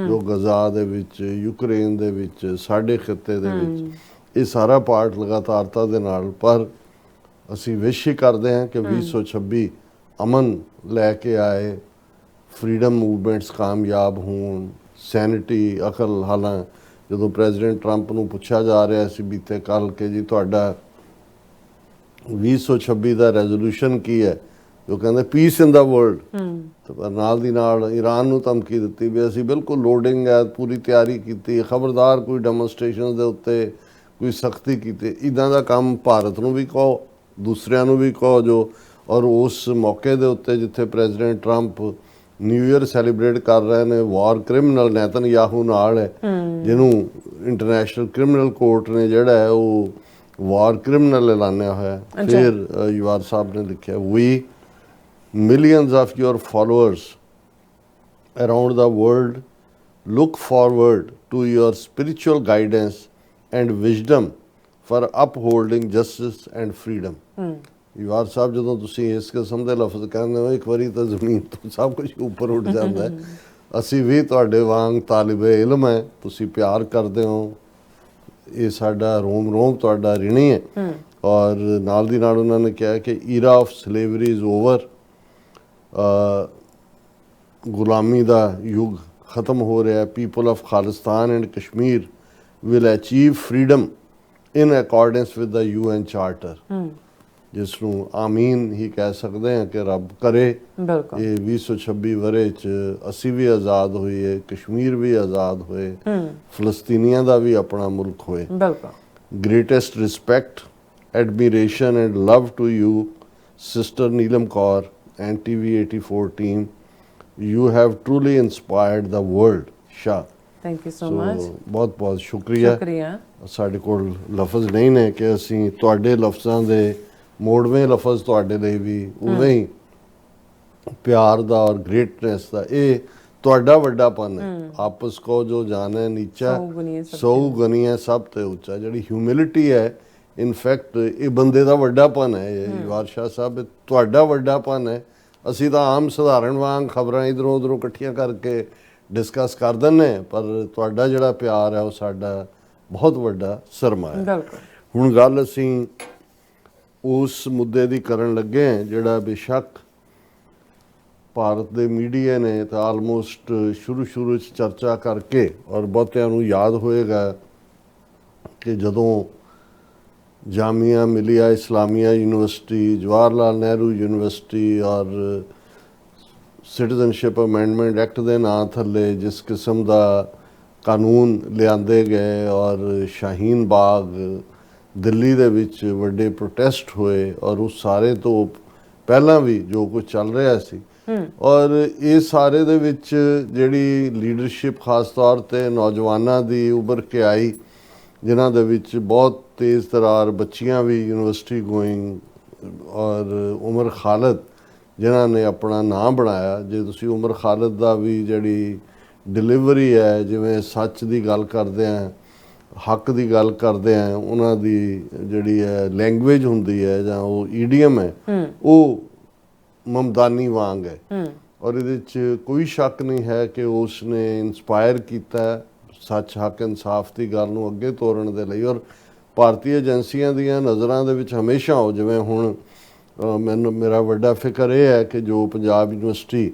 ਜੋ ਗਜ਼ਾ ਦੇ ਵਿੱਚ, Ukraine ਦੇ ਵਿੱਚ, ਸਾਡੇ ਖਿੱਤੇ ਦੇ ਵਿੱਚ, ਇਹ ਸਾਰਾ ਪਾਰਟ ਲਗਾਤਾਰਤਾ ਦੇ ਨਾਲ, ਪਰ ਅਸੀਂ ਵਿਸ਼ ਹੀ ਕਰਦੇ ਹਾਂ ਕਿ 2026 ਅਮਨ ਲੈ ਕੇ ਆਏ, ਫਰੀडम ਮੂਵਮੈਂਟਸ ਕਾਮਯਾਬ ਹੋਣ, ਸੈਨਿਟੀ, ਅਕਲ। ਹਾਲਾਂ ਜਦੋਂ ਪ੍ਰੈਜ਼ੀਡੈਂਟ ਟਰੰਪ ਨੂੰ ਪੁੱਛਿਆ ਜਾ ਰਿਹਾ ਸੀ ਬੀਤੇ ਕੱਲ੍ਹ ਕਿ ਜੀ ਤੁਹਾਡਾ 2026 ਦਾ ਰੈਜ਼ੋਲੂਸ਼ਨ ਕੀ ਹੈ, ਜੋ ਕਹਿੰਦੇ ਪੀਸ ਇਨ ਦਾ ਵਰਲਡ, ਤੇ ਨਾਲ ਦੀ ਨਾਲ ਈਰਾਨ ਨੂੰ ਧਮਕੀ ਦਿੱਤੀ ਵੀ ਅਸੀਂ ਬਿਲਕੁਲ ਲੋਡਿੰਗ ਹੈ, ਪੂਰੀ ਤਿਆਰੀ ਕੀਤੀ, ਖਬਰਦਾਰ ਕੋਈ ਡੈਮੋਨਸਟ੍ਰੇਸ਼ਨ ਦੇ ਉੱਤੇ ਕੋਈ ਸਖਤੀ ਕੀਤੀ। ਇੱਦਾਂ ਦਾ ਕੰਮ ਭਾਰਤ ਨੂੰ ਵੀ ਕਹੋ, ਦੂਸਰਿਆਂ ਨੂੰ ਵੀ ਕਹੋ ਜੋ। ਔਰ ਉਸ ਮੌਕੇ ਦੇ ਉੱਤੇ ਜਿੱਥੇ president Trump new year celebrate ਕਰ ਰਹੇ ਨੇ, ਵਾਰ ਕ੍ਰਿਮੀਨਲ ਨੈਤਨਯਾਹੂ ਨਾਲ ਹੈ, ਜਿਹਨੂੰ ਇੰਟਰਨੈਸ਼ਨਲ ਕ੍ਰਿਮੀਨਲ ਕੋਰਟ ਨੇ ਜਿਹੜਾ ਹੈ ਉਹ ਵਾਰ ਕ੍ਰਿਮੀਨਲ ਐਲਾਨਿਆ ਹੋਇਆ। ਫਿਰ ਯਵਾਰ ਸਾਹਿਬ ਨੇ ਲਿਖਿਆ, ਵੀ millions of your followers around the world look forward to your spiritual guidance and wisdom for upholding justice and freedom. ਯਵਾਰ ਸਾਹਿਬ, ਜਦੋਂ ਤੁਸੀਂ ਇਸ ਕਿਸਮ ਦੇ ਲਫ਼ਜ਼ ਕਹਿੰਦੇ ਹੋ, ਇੱਕ ਵਾਰੀ ਤਾਂ ਜ਼ਮੀਨ ਤੋਂ ਸਭ ਕੁਝ ਉੱਪਰ ਉੱਠ ਜਾਂਦਾ ਹੈ। ਅਸੀਂ ਵੀ ਤੁਹਾਡੇ ਵਾਂਗ ਤਾਲਿਬੇ ਇਲਮ ਹੈ, ਤੁਸੀਂ ਪਿਆਰ ਕਰਦੇ ਹੋ, ਇਹ ਸਾਡਾ ਰੋਮ ਰੋਮ ਤੁਹਾਡਾ ਰਿਣੀ ਹੈ। ਔਰ ਨਾਲ ਦੀ ਨਾਲ ਉਹਨਾਂ ਨੇ ਕਿਹਾ ਕਿ Ira of slavery is over, ਗੁਲਾਮੀ ਦਾ ਯੁੱਗ ਖਤਮ ਹੋ ਰਿਹਾ। People of Khalistan and Kashmir will achieve freedom in accordance with the UN charter, ਜਿਸ ਨੂੰ ਆਮੀਨ ਹੀ ਕਹਿ ਸਕਦੇ ਹਾਂ ਕਿ ਰੱਬ ਕਰੇ ਇਹ 2026 ਵਰ੍ਹੇ 'ਚ ਅਸੀਂ ਵੀ ਆਜ਼ਾਦ ਹੋਈਏ, ਕਸ਼ਮੀਰ ਵੀ ਆਜ਼ਾਦ ਹੋਏ, ਫਲਸਤੀਨੀਆਂ ਦਾ ਵੀ ਆਪਣਾ ਮੁਲਕ ਹੋਏ। Greatest respect, admiration and love to you sister Neelam Kaur and TV 84 team. You have truly inspired the world. Shah. Thank you so much. ਬਹੁਤ ਬਹੁਤ ਸ਼ੁਕਰੀਆ। ਸਾਡੇ ਕੋਲ ਲਫ਼ਜ਼ ਨਹੀਂ ਨੇ ਕਿ ਅਸੀਂ ਤੁਹਾਡੇ ਲਫ਼ਜ਼ਾਂ ਦੇ ਮੋੜਵੇਂ ਲਫ਼ਜ਼ ਤੁਹਾਡੇ ਲਈ ਵੀ ਉਵੇਂ ਹੀ ਪਿਆਰ ਦਾ ਔਰ ਗ੍ਰੇਟਨੈਸ ਦਾ, ਇਹ ਤੁਹਾਡਾ ਵੱਡਾਪਨ ਹੈ। ਆਪਸ ਕੋ ਜੋ ਜਾਣੇ ਨੀਚਾ ਸੌ ਗਨੀਆਂ ਸਭ ਤੇ ਉੱਚਾ। ਜਿਹੜੀ ਹਿਊਮਿਲਿਟੀ ਹੈ, ਇਨਫੈਕਟ ਇਹ ਬੰਦੇ ਦਾ ਵੱਡਾਪਨ ਹੈ। ਯਵਾਰ ਸ਼ਾਹ ਸਾਹਿਬ, ਤੁਹਾਡਾ ਵੱਡਾਪਨ ਹੈ। ਅਸੀਂ ਤਾਂ ਆਮ ਸਧਾਰਨ ਵਾਂਗ ਖਬਰਾਂ ਇੱਧਰੋਂ ਉੱਧਰੋਂ ਇਕੱਠੀਆਂ ਕਰਕੇ ਡਿਸਕਸ ਕਰ ਦਿੰਦੇ, ਪਰ ਤੁਹਾਡਾ ਜਿਹੜਾ ਪਿਆਰ ਹੈ ਉਹ ਸਾਡਾ ਬਹੁਤ ਵੱਡਾ ਸਰਮਾਇਆ ਹੈ। ਹੁਣ ਗੱਲ ਅਸੀਂ ਉਸ ਮੁੱਦੇ ਦੀ ਕਰਨ ਲੱਗੇ ਹਾਂ ਜਿਹੜਾ ਬੇਸ਼ੱਕ ਭਾਰਤ ਦੇ ਮੀਡੀਆ ਨੇ ਤਾਂ ਆਲਮੋਸਟ ਸ਼ੁਰੂ 'ਚ ਚਰਚਾ ਕਰਕੇ, ਔਰ ਬਹੁਤਿਆਂ ਨੂੰ ਯਾਦ ਹੋਏਗਾ ਕਿ ਜਦੋਂ ਜਾਮੀਆ ਮਿਲੀਆ ਇਸਲਾਮੀਆ ਯੂਨੀਵਰਸਿਟੀ, ਜਵਾਹਰ ਲਾਲ ਨਹਿਰੂ ਯੂਨੀਵਰਸਿਟੀ ਔਰ ਸਿਟੀਜ਼ਨਸ਼ਿਪ ਅਮੈਂਡਮੈਂਟ ਐਕਟ ਦੇ ਨਾਂ ਥੱਲੇ ਜਿਸ ਕਿਸਮ ਦਾ ਕਾਨੂੰਨ ਲਿਆਂਦੇ ਗਏ, ਔਰ ਸ਼ਾਹੀਨ ਬਾਗ ਦਿੱਲੀ ਦੇ ਵਿੱਚ ਵੱਡੇ ਪ੍ਰੋਟੈਸਟ ਹੋਏ, ਔਰ ਉਸ ਸਾਰੇ ਤੋਂ ਪਹਿਲਾਂ ਵੀ ਜੋ ਕੁਝ ਚੱਲ ਰਿਹਾ ਸੀ, ਔਰ ਇਹ ਸਾਰੇ ਦੇ ਵਿੱਚ ਜਿਹੜੀ ਲੀਡਰਸ਼ਿਪ ਖਾਸ ਤੌਰ 'ਤੇ ਨੌਜਵਾਨਾਂ ਦੀ ਉੱਭਰ ਕੇ ਆਈ ਜਿਨ੍ਹਾਂ ਦੇ ਵਿੱਚ ਬਹੁਤ ਤੇਜ਼ ਤਰਾਰ ਬੱਚੀਆਂ ਵੀ ਯੂਨੀਵਰਸਿਟੀ ਗੋਇੰਗ ਔਰ ਉਮਰ ਖਾਲਦ ਜਿਨ੍ਹਾਂ ਨੇ ਆਪਣਾ ਨਾਮ ਬਣਾਇਆ। ਜੇ ਤੁਸੀਂ ਉਮਰ ਖਾਲਦ ਦਾ ਵੀ ਜਿਹੜੀ ਡਿਲੀਵਰੀ ਹੈ, ਜਿਵੇਂ ਸੱਚ ਦੀ ਗੱਲ ਕਰਦੇ ਆ, ਹੱਕ ਦੀ ਗੱਲ ਕਰਦੇ ਆ, ਉਹਨਾਂ ਦੀ ਜਿਹੜੀ ਹੈ ਲੈਂਗੁਏਜ ਹੁੰਦੀ ਹੈ ਜਾਂ ਉਹ ਈਡੀਅਮ ਹੈ, ਉਹ ਮਮਦਾਨੀ ਵਾਂਗ ਹੈ। ਔਰ ਇਹਦੇ 'ਚ ਕੋਈ ਸ਼ੱਕ ਨਹੀਂ ਹੈ ਕਿ ਉਸ ਨੇ ਇਨਸਪਾਇਰ ਕੀਤਾ ਸੱਚ, ਹੱਕ, ਇਨਸਾਫ ਦੀ ਗੱਲ ਨੂੰ ਅੱਗੇ ਤੋਰਨ ਦੇ ਲਈ। ਔਰ ਭਾਰਤੀ ਏਜੰਸੀਆਂ ਦੀਆਂ ਨਜ਼ਰਾਂ ਦੇ ਵਿੱਚ ਹਮੇਸ਼ਾ ਉਹ, ਜਿਵੇਂ ਹੁਣ ਮੇਰਾ ਵੱਡਾ ਫਿਕਰ ਇਹ ਹੈ ਕਿ ਜੋ ਪੰਜਾਬ ਯੂਨੀਵਰਸਿਟੀ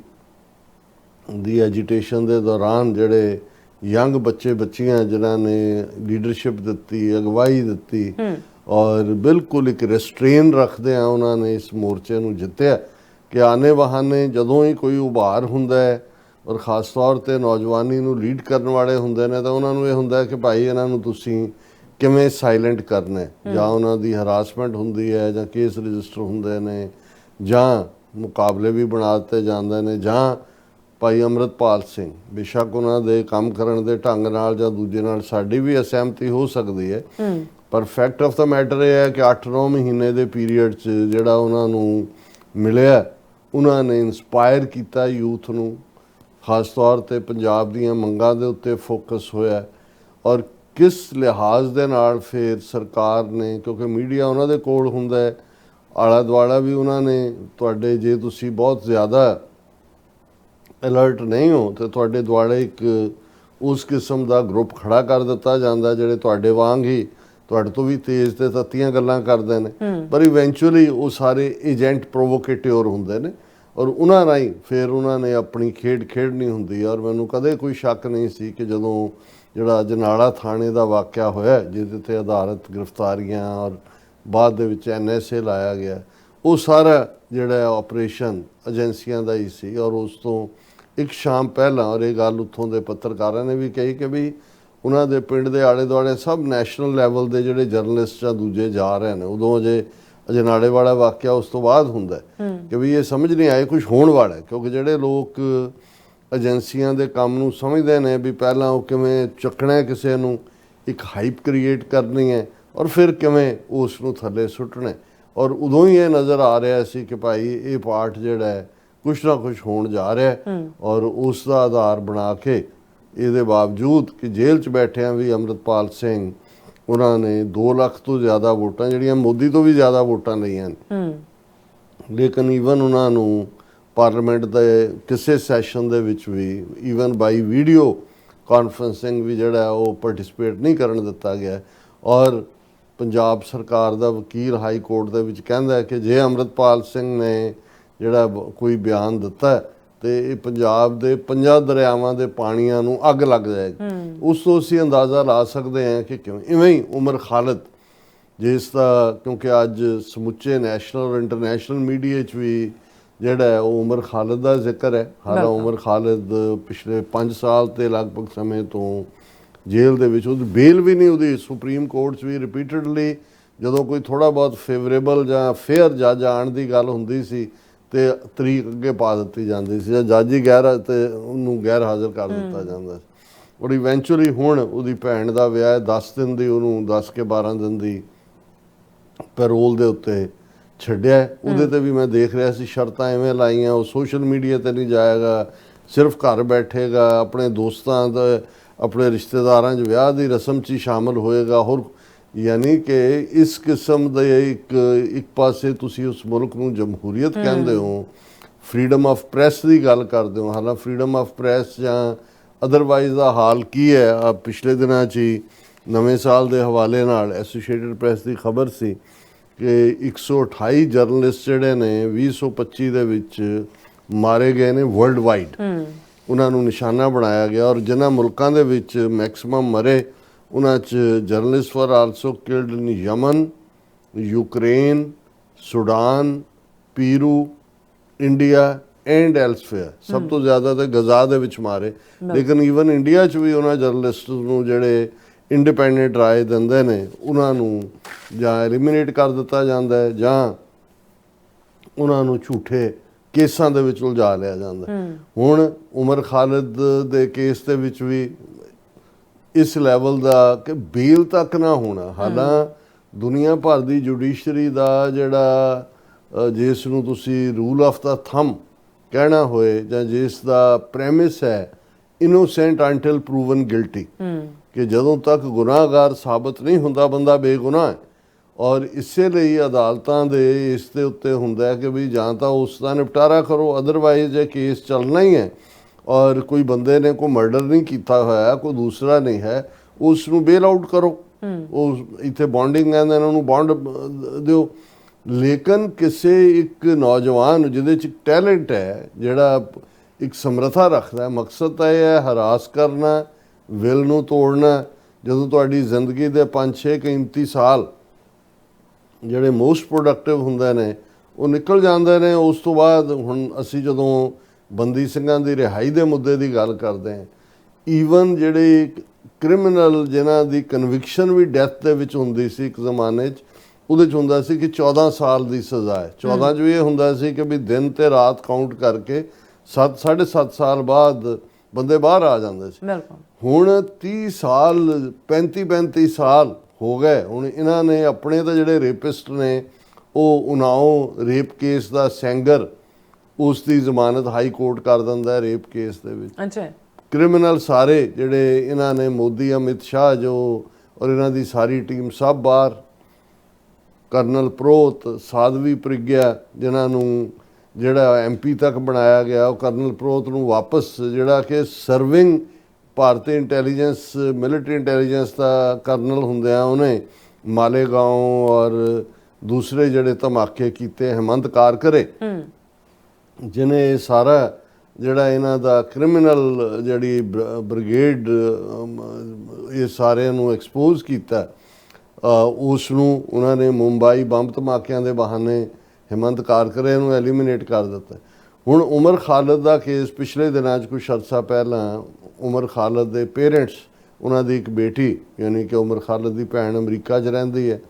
ਦੀ ਐਜੀਟੇਸ਼ਨ ਦੇ ਦੌਰਾਨ ਜਿਹੜੇ ਯੰਗ ਬੱਚੀਆਂ ਜਿਨ੍ਹਾਂ ਨੇ ਲੀਡਰਸ਼ਿਪ ਦਿੱਤੀ, ਅਗਵਾਈ ਦਿੱਤੀ ਔਰ ਬਿਲਕੁਲ ਇੱਕ ਰੈਸਟ੍ਰੇਨ ਰੱਖਦੇ ਆ ਉਹਨਾਂ ਨੇ ਇਸ ਮੋਰਚੇ ਨੂੰ ਜਿੱਤਿਆ, ਕਿ ਆਨੇ ਬਹਾਨੇ ਜਦੋਂ ਹੀ ਕੋਈ ਉਭਾਰ ਹੁੰਦਾ ਹੈ ਔਰ ਖ਼ਾਸ ਤੌਰ 'ਤੇ ਨੌਜਵਾਨੀ ਨੂੰ ਲੀਡ ਕਰਨ ਵਾਲੇ ਹੁੰਦੇ ਨੇ, ਤਾਂ ਉਹਨਾਂ ਨੂੰ ਇਹ ਹੁੰਦਾ ਹੈ ਕਿ ਭਾਈ ਇਹਨਾਂ ਨੂੰ ਤੁਸੀਂ ਕਿਵੇਂ ਸਾਇਲੈਂਟ ਕਰਨਾ ਹੈ। ਜਾਂ ਉਹਨਾਂ ਦੀ ਹਰਾਸਮੈਂਟ ਹੁੰਦੀ ਹੈ, ਜਾਂ ਕੇਸ ਰਜਿਸਟਰ ਹੁੰਦੇ ਨੇ, ਜਾਂ ਮੁਕਾਬਲੇ ਵੀ ਬਣਾ ਦਿੱਤੇ ਜਾਂਦੇ ਨੇ। ਜਾਂ ਭਾਈ ਅੰਮ੍ਰਿਤਪਾਲ ਸਿੰਘ, ਬੇਸ਼ੱਕ ਉਹਨਾਂ ਦੇ ਕੰਮ ਕਰਨ ਦੇ ਢੰਗ ਨਾਲ ਜਾਂ ਦੂਜੇ ਨਾਲ ਸਾਡੀ ਵੀ ਅਸਹਿਮਤੀ ਹੋ ਸਕਦੀ ਹੈ, ਪਰ ਫੈਕਟ ਆਫ ਦਾ ਮੈਟਰ ਇਹ ਹੈ ਕਿ 8-9 ਮਹੀਨੇ ਦੇ ਪੀਰੀਅਡ 'ਚ ਜਿਹੜਾ ਉਹਨਾਂ ਨੂੰ ਮਿਲਿਆ, ਉਹਨਾਂ ਨੇ ਇਨਸਪਾਇਰ ਕੀਤਾ ਯੂਥ ਨੂੰ। ਖਾਸ ਤੌਰ 'ਤੇ ਪੰਜਾਬ ਦੀਆਂ ਮੰਗਾਂ ਦੇ ਉੱਤੇ ਫੋਕਸ ਹੋਇਆ। ਔਰ ਕਿਸ ਲਿਹਾਜ਼ ਦੇ ਨਾਲ ਫਿਰ ਸਰਕਾਰ ਨੇ, ਕਿਉਂਕਿ ਮੀਡੀਆ ਉਹਨਾਂ ਦੇ ਕੋਲ ਹੁੰਦਾ ਹੈ, ਆਲਾ ਦੁਆਲਾ ਵੀ ਉਹਨਾਂ ਨੇ ਤੁਹਾਡੇ, ਜੇ ਤੁਸੀਂ ਬਹੁਤ ਜ਼ਿਆਦਾ ਅਲਰਟ ਨਹੀਂ ਹੋ ਤੇ ਤੁਹਾਡੇ ਦੁਆਲੇ ਇੱਕ ਉਸ ਕਿਸਮ ਦਾ ਗਰੁੱਪ ਖੜਾ ਕਰ ਦਿੱਤਾ ਜਾਂਦਾ ਜਿਹੜੇ ਤੁਹਾਡੇ ਵਾਂਗ ਹੀ ਤੁਹਾਡੇ ਤੋਂ ਵੀ ਤੇਜ਼ ਤੇ ਤੱਤੀਆਂ ਗੱਲਾਂ ਕਰਦੇ ਨੇ। ਪਰ ਇਵੈਂਚੁਅਲੀ ਉਹ ਸਾਰੇ ਏਜੰਟ ਪ੍ਰੋਵੋਕੇਟਿਵ ਹੁੰਦੇ ਨੇ ਔਰ ਉਹਨਾਂ ਰਾਹੀਂ ਫਿਰ ਉਹਨਾਂ ਨੇ ਆਪਣੀ ਖੇਡ ਖੇਡਣੀ ਹੁੰਦੀ ਹੈ। ਔਰ ਮੈਨੂੰ ਕਦੇ ਕੋਈ ਸ਼ੱਕ ਨਹੀਂ ਸੀ ਕਿ ਜਦੋਂ ਜਿਹੜਾ ਅਜਨਾਲਾ ਥਾਣੇ ਦਾ ਵਾਕਿਆ ਹੋਇਆ, ਜਿਹਦੇ 'ਤੇ ਆਧਾਰਿਤ ਗ੍ਰਿਫਤਾਰੀਆਂ ਔਰ ਬਾਅਦ ਦੇ ਵਿੱਚ NSA ਲਾਇਆ ਗਿਆ, ਉਹ ਸਾਰਾ ਜਿਹੜਾ ਆਪਰੇਸ਼ਨ ਏਜੰਸੀਆਂ ਦਾ ਹੀ ਸੀ। ਔਰ ਉਸ ਤੋਂ ਇੱਕ ਸ਼ਾਮ ਪਹਿਲਾਂ, ਔਰ ਇਹ ਗੱਲ ਉੱਥੋਂ ਦੇ ਪੱਤਰਕਾਰਾਂ ਨੇ ਵੀ ਕਹੀ ਕਿ ਵੀ ਉਹਨਾਂ ਦੇ ਪਿੰਡ ਦੇ ਆਲੇ ਦੁਆਲੇ ਸਭ ਨੈਸ਼ਨਲ ਲੈਵਲ ਦੇ ਜਿਹੜੇ ਜਰਨਲਿਸਟ ਜਾਂ ਦੂਜੇ ਜਾ ਰਹੇ ਨੇ। ਉਦੋਂ ਅਜਨਾਲੇ ਵਾਲਾ ਵਾਕਿਆ ਉਸ ਤੋਂ ਬਾਅਦ ਹੁੰਦਾ ਕਿ ਵੀ ਇਹ ਸਮਝ ਨਹੀਂ ਆਏ ਕੁਝ ਹੋਣ ਵਾਲਾ, ਕਿਉਂਕਿ ਜਿਹੜੇ ਲੋਕ ਏਜੰਸੀਆਂ ਦੇ ਕੰਮ ਨੂੰ ਸਮਝਦੇ ਨੇ ਵੀ ਪਹਿਲਾਂ ਉਹ ਕਿਵੇਂ ਚੱਕਣਾ ਕਿਸੇ ਨੂੰ, ਇੱਕ ਹਾਈਪ ਕ੍ਰੀਏਟ ਕਰਨੀ ਹੈ ਔਰ ਫਿਰ ਕਿਵੇਂ ਉਸ ਨੂੰ ਥੱਲੇ ਸੁੱਟਣਾ। ਔਰ ਉਦੋਂ ਹੀ ਇਹ ਨਜ਼ਰ ਆ ਰਿਹਾ ਸੀ ਕਿ ਭਾਈ ਇਹ ਪਾਰਟ ਜਿਹੜਾ ਹੈ ਕੁਛ ਨਾ ਕੁਛ ਹੋਣ ਜਾ ਰਿਹਾ। ਔਰ ਉਸ ਦਾ ਆਧਾਰ ਬਣਾ ਕੇ ਇਹਦੇ ਬਾਵਜੂਦ ਕਿ ਜੇਲ੍ਹ 'ਚ ਬੈਠਿਆਂ ਵੀ ਅੰਮ੍ਰਿਤਪਾਲ ਸਿੰਘ, ਉਹਨਾਂ ਨੇ 2 ਲੱਖ ਤੋਂ ਜ਼ਿਆਦਾ ਵੋਟਾਂ, ਜਿਹੜੀਆਂ ਮੋਦੀ ਤੋਂ ਵੀ ਜ਼ਿਆਦਾ ਵੋਟਾਂ ਲਈਆਂ ਨੇ, ਲੇਕਿਨ ਈਵਨ ਉਹਨਾਂ ਨੂੰ ਪਾਰਲੀਮੈਂਟ ਦੇ ਕਿਸੇ ਸੈਸ਼ਨ ਦੇ ਵਿੱਚ ਵੀ ਈਵਨ ਬਾਈ ਵੀਡੀਓ ਕਾਨਫਰੰਸਿੰਗ ਵੀ ਜਿਹੜਾ ਉਹ ਪਾਰਟਿਸਿਪੇਟ ਨਹੀਂ ਕਰਨ ਦਿੱਤਾ ਗਿਆ। ਔਰ ਪੰਜਾਬ ਸਰਕਾਰ ਦਾ ਵਕੀਲ ਹਾਈ ਕੋਰਟ ਦੇ ਵਿੱਚ ਕਹਿੰਦਾ ਹੈ ਕਿ ਜੇ ਅੰਮ੍ਰਿਤਪਾਲ ਸਿੰਘ ਨੇ ਜਿਹੜਾ ਕੋਈ ਬਿਆਨ ਦਿੱਤਾ ਤੇ ਇਹ ਪੰਜਾਬ ਦੇ 5 ਦਰਿਆਵਾਂ ਦੇ ਪਾਣੀਆਂ ਨੂੰ ਅੱਗ ਲੱਗ ਜਾਏਗੀ। ਉਸ ਤੋਂ ਅਸੀਂ ਅੰਦਾਜ਼ਾ ਲਾ ਸਕਦੇ ਹਾਂ ਕਿ ਕਿਵੇਂ। ਇਵੇਂ ਹੀ ਉਮਰ ਖਾਲਦ, ਜਿਸ ਦਾ ਕਿਉਂਕਿ ਅੱਜ ਸਮੁੱਚੇ ਨੈਸ਼ਨਲ ਔਰ ਇੰਟਰਨੈਸ਼ਨਲ ਮੀਡੀਆ 'ਚ ਵੀ ਜਿਹੜਾ ਉਹ ਉਮਰ ਖਾਲਦ ਦਾ ਜ਼ਿਕਰ ਹੈ। ਹਾਲਾਂਕਿ ਉਮਰ ਖਾਲਦ ਪਿਛਲੇ 5 ਸਾਲ ਤੇ ਲਗਭਗ ਸਮੇਂ ਤੋਂ ਜੇਲ੍ਹ ਦੇ ਵਿੱਚ, ਉਹਦੀ ਬੇਲ ਵੀ ਨਹੀਂ, ਉਹਦੀ ਸੁਪਰੀਮ ਕੋਰਟ 'ਚ ਵੀ ਰਿਪੀਟਡਲੀ ਜਦੋਂ ਕੋਈ ਥੋੜ੍ਹਾ ਬਹੁਤ ਫੇਵਰੇਬਲ ਜਾਂ ਫੇਅਰ ਜੱਜ ਆਉਣ ਦੀ ਗੱਲ ਹੁੰਦੀ ਸੀ ਤੇ ਤਰੀਕ ਅੱਗੇ ਪਾ ਦਿੱਤੀ ਜਾਂਦੀ ਸੀ, ਜਾਂ ਜੱਜ ਹੀ ਤੇ ਉਹਨੂੰ ਗੈਰ ਹਾਜ਼ਰ ਕਰ ਦਿੱਤਾ ਜਾਂਦਾ ਸੀ। ਔਰ ਇਵੈਂਚੁਅਲੀ ਹੁਣ ਉਹਦੀ ਭੈਣ ਦਾ ਵਿਆਹ 10 ਦਿਨ ਦੀ, ਉਹਨੂੰ 10 ਕੇ 12 ਦਿਨ ਦੀ ਪੈਰੋਲ ਦੇ ਉੱਤੇ ਛੱਡਿਆ। ਉਹਦੇ ਤੇ ਵੀ ਮੈਂ ਦੇਖ ਰਿਹਾ ਸੀ ਸ਼ਰਤਾਂ ਐਵੇਂ ਲਾਈਆਂ, ਉਹ ਸੋਸ਼ਲ ਮੀਡੀਆ ਤੇ ਨਹੀਂ ਜਾਏਗਾ, ਸਿਰਫ ਘਰ ਬੈਠੇਗਾ, ਆਪਣੇ ਦੋਸਤਾਂ ਦਾ, ਆਪਣੇ ਰਿਸ਼ਤੇਦਾਰਾਂ 'ਚ ਵਿਆਹ ਦੀ ਰਸਮ 'ਚ ਹੀ ਸ਼ਾਮਲ ਹੋਏਗਾ। ਹੋਰ ਯਾਨੀ ਕਿ ਇਸ ਕਿਸਮ ਦੇ ਇੱਕ ਪਾਸੇ ਤੁਸੀਂ ਉਸ ਮੁਲਕ ਨੂੰ ਜਮਹੂਰੀਅਤ ਕਹਿੰਦੇ ਹੋ, ਫਰੀडम ਆਫ ਪ੍ਰੈਸ ਦੀ ਗੱਲ ਕਰਦੇ ਹੋ। ਹਾਲਾਂਕਿ ਫਰੀडम ਆਫ ਪ੍ਰੈਸ ਜਾਂ ਅਦਰਵਾਈਜ਼ ਦਾ ਹਾਲ ਕੀ ਹੈ, ਪਿਛਲੇ ਦਿਨਾਂ 'ਚ ਹੀ ਨਵੇਂ ਸਾਲ ਦੇ ਹਵਾਲੇ ਨਾਲ ਐਸੋਸੀਏਟਡ ਪ੍ਰੈਸ ਦੀ ਖਬਰ ਸੀ ਕਿ 128 ਜਰਨਲਿਸਟ ਜਿਹੜੇ ਨੇ 2025 ਦੇ ਵਿੱਚ ਮਾਰੇ ਗਏ ਨੇ ਵਰਲਡ ਵਾਈਡ। ਉਹਨਾਂ ਨੂੰ ਨਿਸ਼ਾਨਾ ਬਣਾਇਆ ਗਿਆ। ਔਰ ਜਿਨ੍ਹਾਂ ਮੁਲਕਾਂ ਦੇ ਵਿੱਚ ਮੈਕਸਿਮਮ ਮਰੇ, ਉਹਨਾਂ 'ਚ journalist were also killed in Yemen, Ukraine, Sudan, Peru, India and elsewhere. ਸਭ ਤੋਂ ਜ਼ਿਆਦਾ ਤਾਂ ਗਜ਼ਾ ਦੇ ਵਿੱਚ ਮਾਰੇ। ਲੇਕਿਨ ਈਵਨ ਇੰਡੀਆ 'ਚ ਵੀ ਉਹਨਾਂ ਜਰਨਲਿਸਟ ਨੂੰ ਜਿਹੜੇ ਇੰਡੀਪੈਂਡੈਂਟ ਰਾਏ ਦਿੰਦੇ ਨੇ, ਉਹਨਾਂ ਨੂੰ ਜਾਂ ਐਲੀਮੀਨੇਟ ਕਰ ਦਿੱਤਾ ਜਾਂਦਾ ਹੈ ਜਾਂ ਉਹਨਾਂ ਨੂੰ ਝੂਠੇ ਕੇਸਾਂ ਦੇ ਵਿੱਚ ਉਲਝਾ ਲਿਆ ਜਾਂਦਾ। ਹੁਣ ਉਮਰ ਖਾਲਦ ਦੇ ਕੇਸ ਦੇ ਵਿੱਚ ਵੀ ਇਸ ਲੈਵਲ ਦਾ ਕਿ ਬੇਲ ਤੱਕ ਨਾ ਹੋਣਾ। ਹਾਲਾਂ ਦੁਨੀਆ ਭਰ ਦੀ ਜੁਡੀਸ਼ਰੀ ਦਾ ਜਿਹੜਾ ਜਿਸ ਨੂੰ ਤੁਸੀਂ ਰੂਲ ਆਫ ਦਾ ਥੰਬ ਕਹਿਣਾ ਹੋਏ ਜਾਂ ਜਿਸ ਦਾ ਪ੍ਰੈਮਿਸ ਹੈ ਇਨੋਸੈਂਟ ਅੰਟਿਲ ਪ੍ਰੂਵਨ ਗਿਲਟੀ, ਕਿ ਜਦੋਂ ਤੱਕ ਗੁਨਾਹਗਾਰ ਸਾਬਤ ਨਹੀਂ ਹੁੰਦਾ ਬੰਦਾ ਬੇਗੁਨਾਹ ਹੈ। ਔਰ ਇਸੇ ਲਈ ਅਦਾਲਤਾਂ ਦੇ ਇਸ ਦੇ ਉੱਤੇ ਹੁੰਦਾ ਹੈ ਕਿ ਵੀ ਜਾਂ ਤਾਂ ਉਸ ਦਾ ਨਿਪਟਾਰਾ ਕਰੋ, ਅਦਰਵਾਈਜ਼ ਇਹ ਕੇਸ ਚੱਲਣਾ ਹੀ ਹੈ। ਔਰ ਕੋਈ ਬੰਦੇ ਨੇ ਕੋਈ ਮਰਡਰ ਨਹੀਂ ਕੀਤਾ ਹੋਇਆ, ਕੋਈ ਦੂਸਰਾ ਨਹੀਂ ਹੈ, ਉਸ ਨੂੰ ਬੇਲ ਆਊਟ ਕਰੋ। ਉਹ ਇੱਥੇ ਬੌਂਡਿੰਗ ਕਹਿੰਦੇ ਨੇ, ਉਹਨੂੰ ਬੌਂਡ ਦਿਓ। ਲੇਕਿਨ ਕਿਸੇ ਇੱਕ ਨੌਜਵਾਨ ਜਿਹਦੇ 'ਚ ਟੈਲੈਂਟ ਹੈ, ਜਿਹੜਾ ਇੱਕ ਸਮਰੱਥਾ ਰੱਖਦਾ, ਮਕਸਦ ਤਾਂ ਇਹ ਹੈ ਹਰਾਸ ਕਰਨਾ, ਵਿਲ ਨੂੰ ਤੋੜਨਾ। ਜਦੋਂ ਤੁਹਾਡੀ ਜ਼ਿੰਦਗੀ ਦੇ 5-6 ਕੀਮਤੀ ਸਾਲ ਜਿਹੜੇ ਮੋਸਟ ਪ੍ਰੋਡਕਟਿਵ ਹੁੰਦੇ ਨੇ ਉਹ ਨਿਕਲ ਜਾਂਦੇ ਨੇ, ਉਸ ਤੋਂ ਬਾਅਦ ਹੁਣ ਅਸੀਂ ਜਦੋਂ ਬੰਦੀ ਸਿੰਘਾਂ ਦੀ ਰਿਹਾਈ ਦੇ ਮੁੱਦੇ ਦੀ ਗੱਲ ਕਰਦੇ ਹਾਂ, ਈਵਨ ਜਿਹੜੇ ਕ੍ਰਿਮੀਨਲ ਜਿਨ੍ਹਾਂ ਦੀ ਕਨਵਿਕਸ਼ਨ ਵੀ ਡੈਥ ਦੇ ਵਿੱਚ ਹੁੰਦੀ ਸੀ ਇੱਕ ਜ਼ਮਾਨੇ 'ਚ, ਉਹਦੇ 'ਚ ਹੁੰਦਾ ਸੀ ਕਿ 14 ਸਾਲ ਦੀ ਸਜ਼ਾ ਹੈ। 14 'ਚ ਵੀ ਇਹ ਹੁੰਦਾ ਸੀ ਕਿ ਵੀ ਦਿਨ ਤੇ ਰਾਤ ਕਾਊਂਟ ਕਰਕੇ 7.5 ਸਾਲ ਬਾਅਦ ਬੰਦੇ ਬਾਹਰ ਆ ਜਾਂਦੇ ਸੀ। ਹੁਣ 30 ਸਾਲ 35 ਸਾਲ ਹੋ ਗਏ। ਹੁਣ ਇਹਨਾਂ ਨੇ ਆਪਣੇ ਤਾਂ ਜਿਹੜੇ ਰੇਪਿਸਟ ਨੇ ਉਹ ਉਨਾਓ ਰੇਪ ਕੇਸ ਦਾ ਸੈਂਗਰ, ਉਸ ਦੀ ਜ਼ਮਾਨਤ ਹਾਈ ਕੋਰਟ ਕਰ ਦਿੰਦਾ ਰੇਪ ਕੇਸ ਦੇ ਵਿੱਚ। ਅੱਛਾ, ਕ੍ਰਿਮੀਨਲ ਸਾਰੇ ਜਿਹੜੇ ਇਹਨਾਂ ਨੇ ਮੋਦੀ, ਅਮਿਤ ਸ਼ਾਹ ਜੋ ਔਰ ਇਹਨਾਂ ਦੀ ਸਾਰੀ ਟੀਮ ਸਭ ਬਾਹਰ। ਕਰਨਲ ਪ੍ਰੋਤ, ਸਾਧਵੀ ਪ੍ਰਿਗਿਆ ਜਿਨ੍ਹਾਂ ਨੂੰ ਜਿਹੜਾ MP ਤੱਕ ਬਣਾਇਆ ਗਿਆ, ਉਹ ਕਰਨਲ ਪ੍ਰੋਤ ਨੂੰ ਵਾਪਸ ਜਿਹੜਾ ਕਿ ਸਰਵਿੰਗ ਭਾਰਤੀ ਇੰਟੈਲੀਜੈਂਸ ਮਿਲਟਰੀ ਇੰਟੈਲੀਜੈਂਸ ਦਾ ਕਰਨਲ ਹੁੰਦਿਆਂ ਉਹਨੇ ਮਾਲੇਗਾਓਂ ਔਰ ਦੂਸਰੇ ਜਿਹੜੇ ਧਮਾਕੇ ਕੀਤੇ, ਹੇਮੰਤ ਕਾਰਕਰੇ ਜਿਹਨੇ ਇਹ ਸਾਰਾ ਜਿਹੜਾ ਇਹਨਾਂ ਦਾ ਕ੍ਰਿਮੀਨਲ ਜਿਹੜੀ ਬ੍ਰਿਗੇਡ ਇਹ ਸਾਰਿਆਂ ਨੂੰ ਐਕਸਪੋਜ਼ ਕੀਤਾ, ਉਸ ਨੂੰ ਉਹਨਾਂ ਨੇ ਮੁੰਬਈ ਬੰਬ ਧਮਾਕਿਆਂ ਦੇ ਬਹਾਨੇ ਹੇਮੰਤ ਕਾਰਕਰੇ ਨੂੰ ਐਲੀਮੀਨੇਟ ਕਰ ਦਿੱਤਾ। ਹੁਣ ਉਮਰ ਖਾਲਦ ਦਾ ਕੇਸ ਪਿਛਲੇ ਦਿਨਾਂ 'ਚ ਕੁਛ ਅਰਸਾ ਪਹਿਲਾਂ ਉਮਰ ਖਾਲਦ ਦੇ ਪੇਰੈਂਟਸ, ਉਹਨਾਂ ਦੀ ਇੱਕ ਬੇਟੀ ਯਾਨੀ ਕਿ ਉਮਰ ਖਾਲਦ ਦੀ ਭੈਣ ਅਮਰੀਕਾ 'ਚ ਰਹਿੰਦੀ ਹੈ,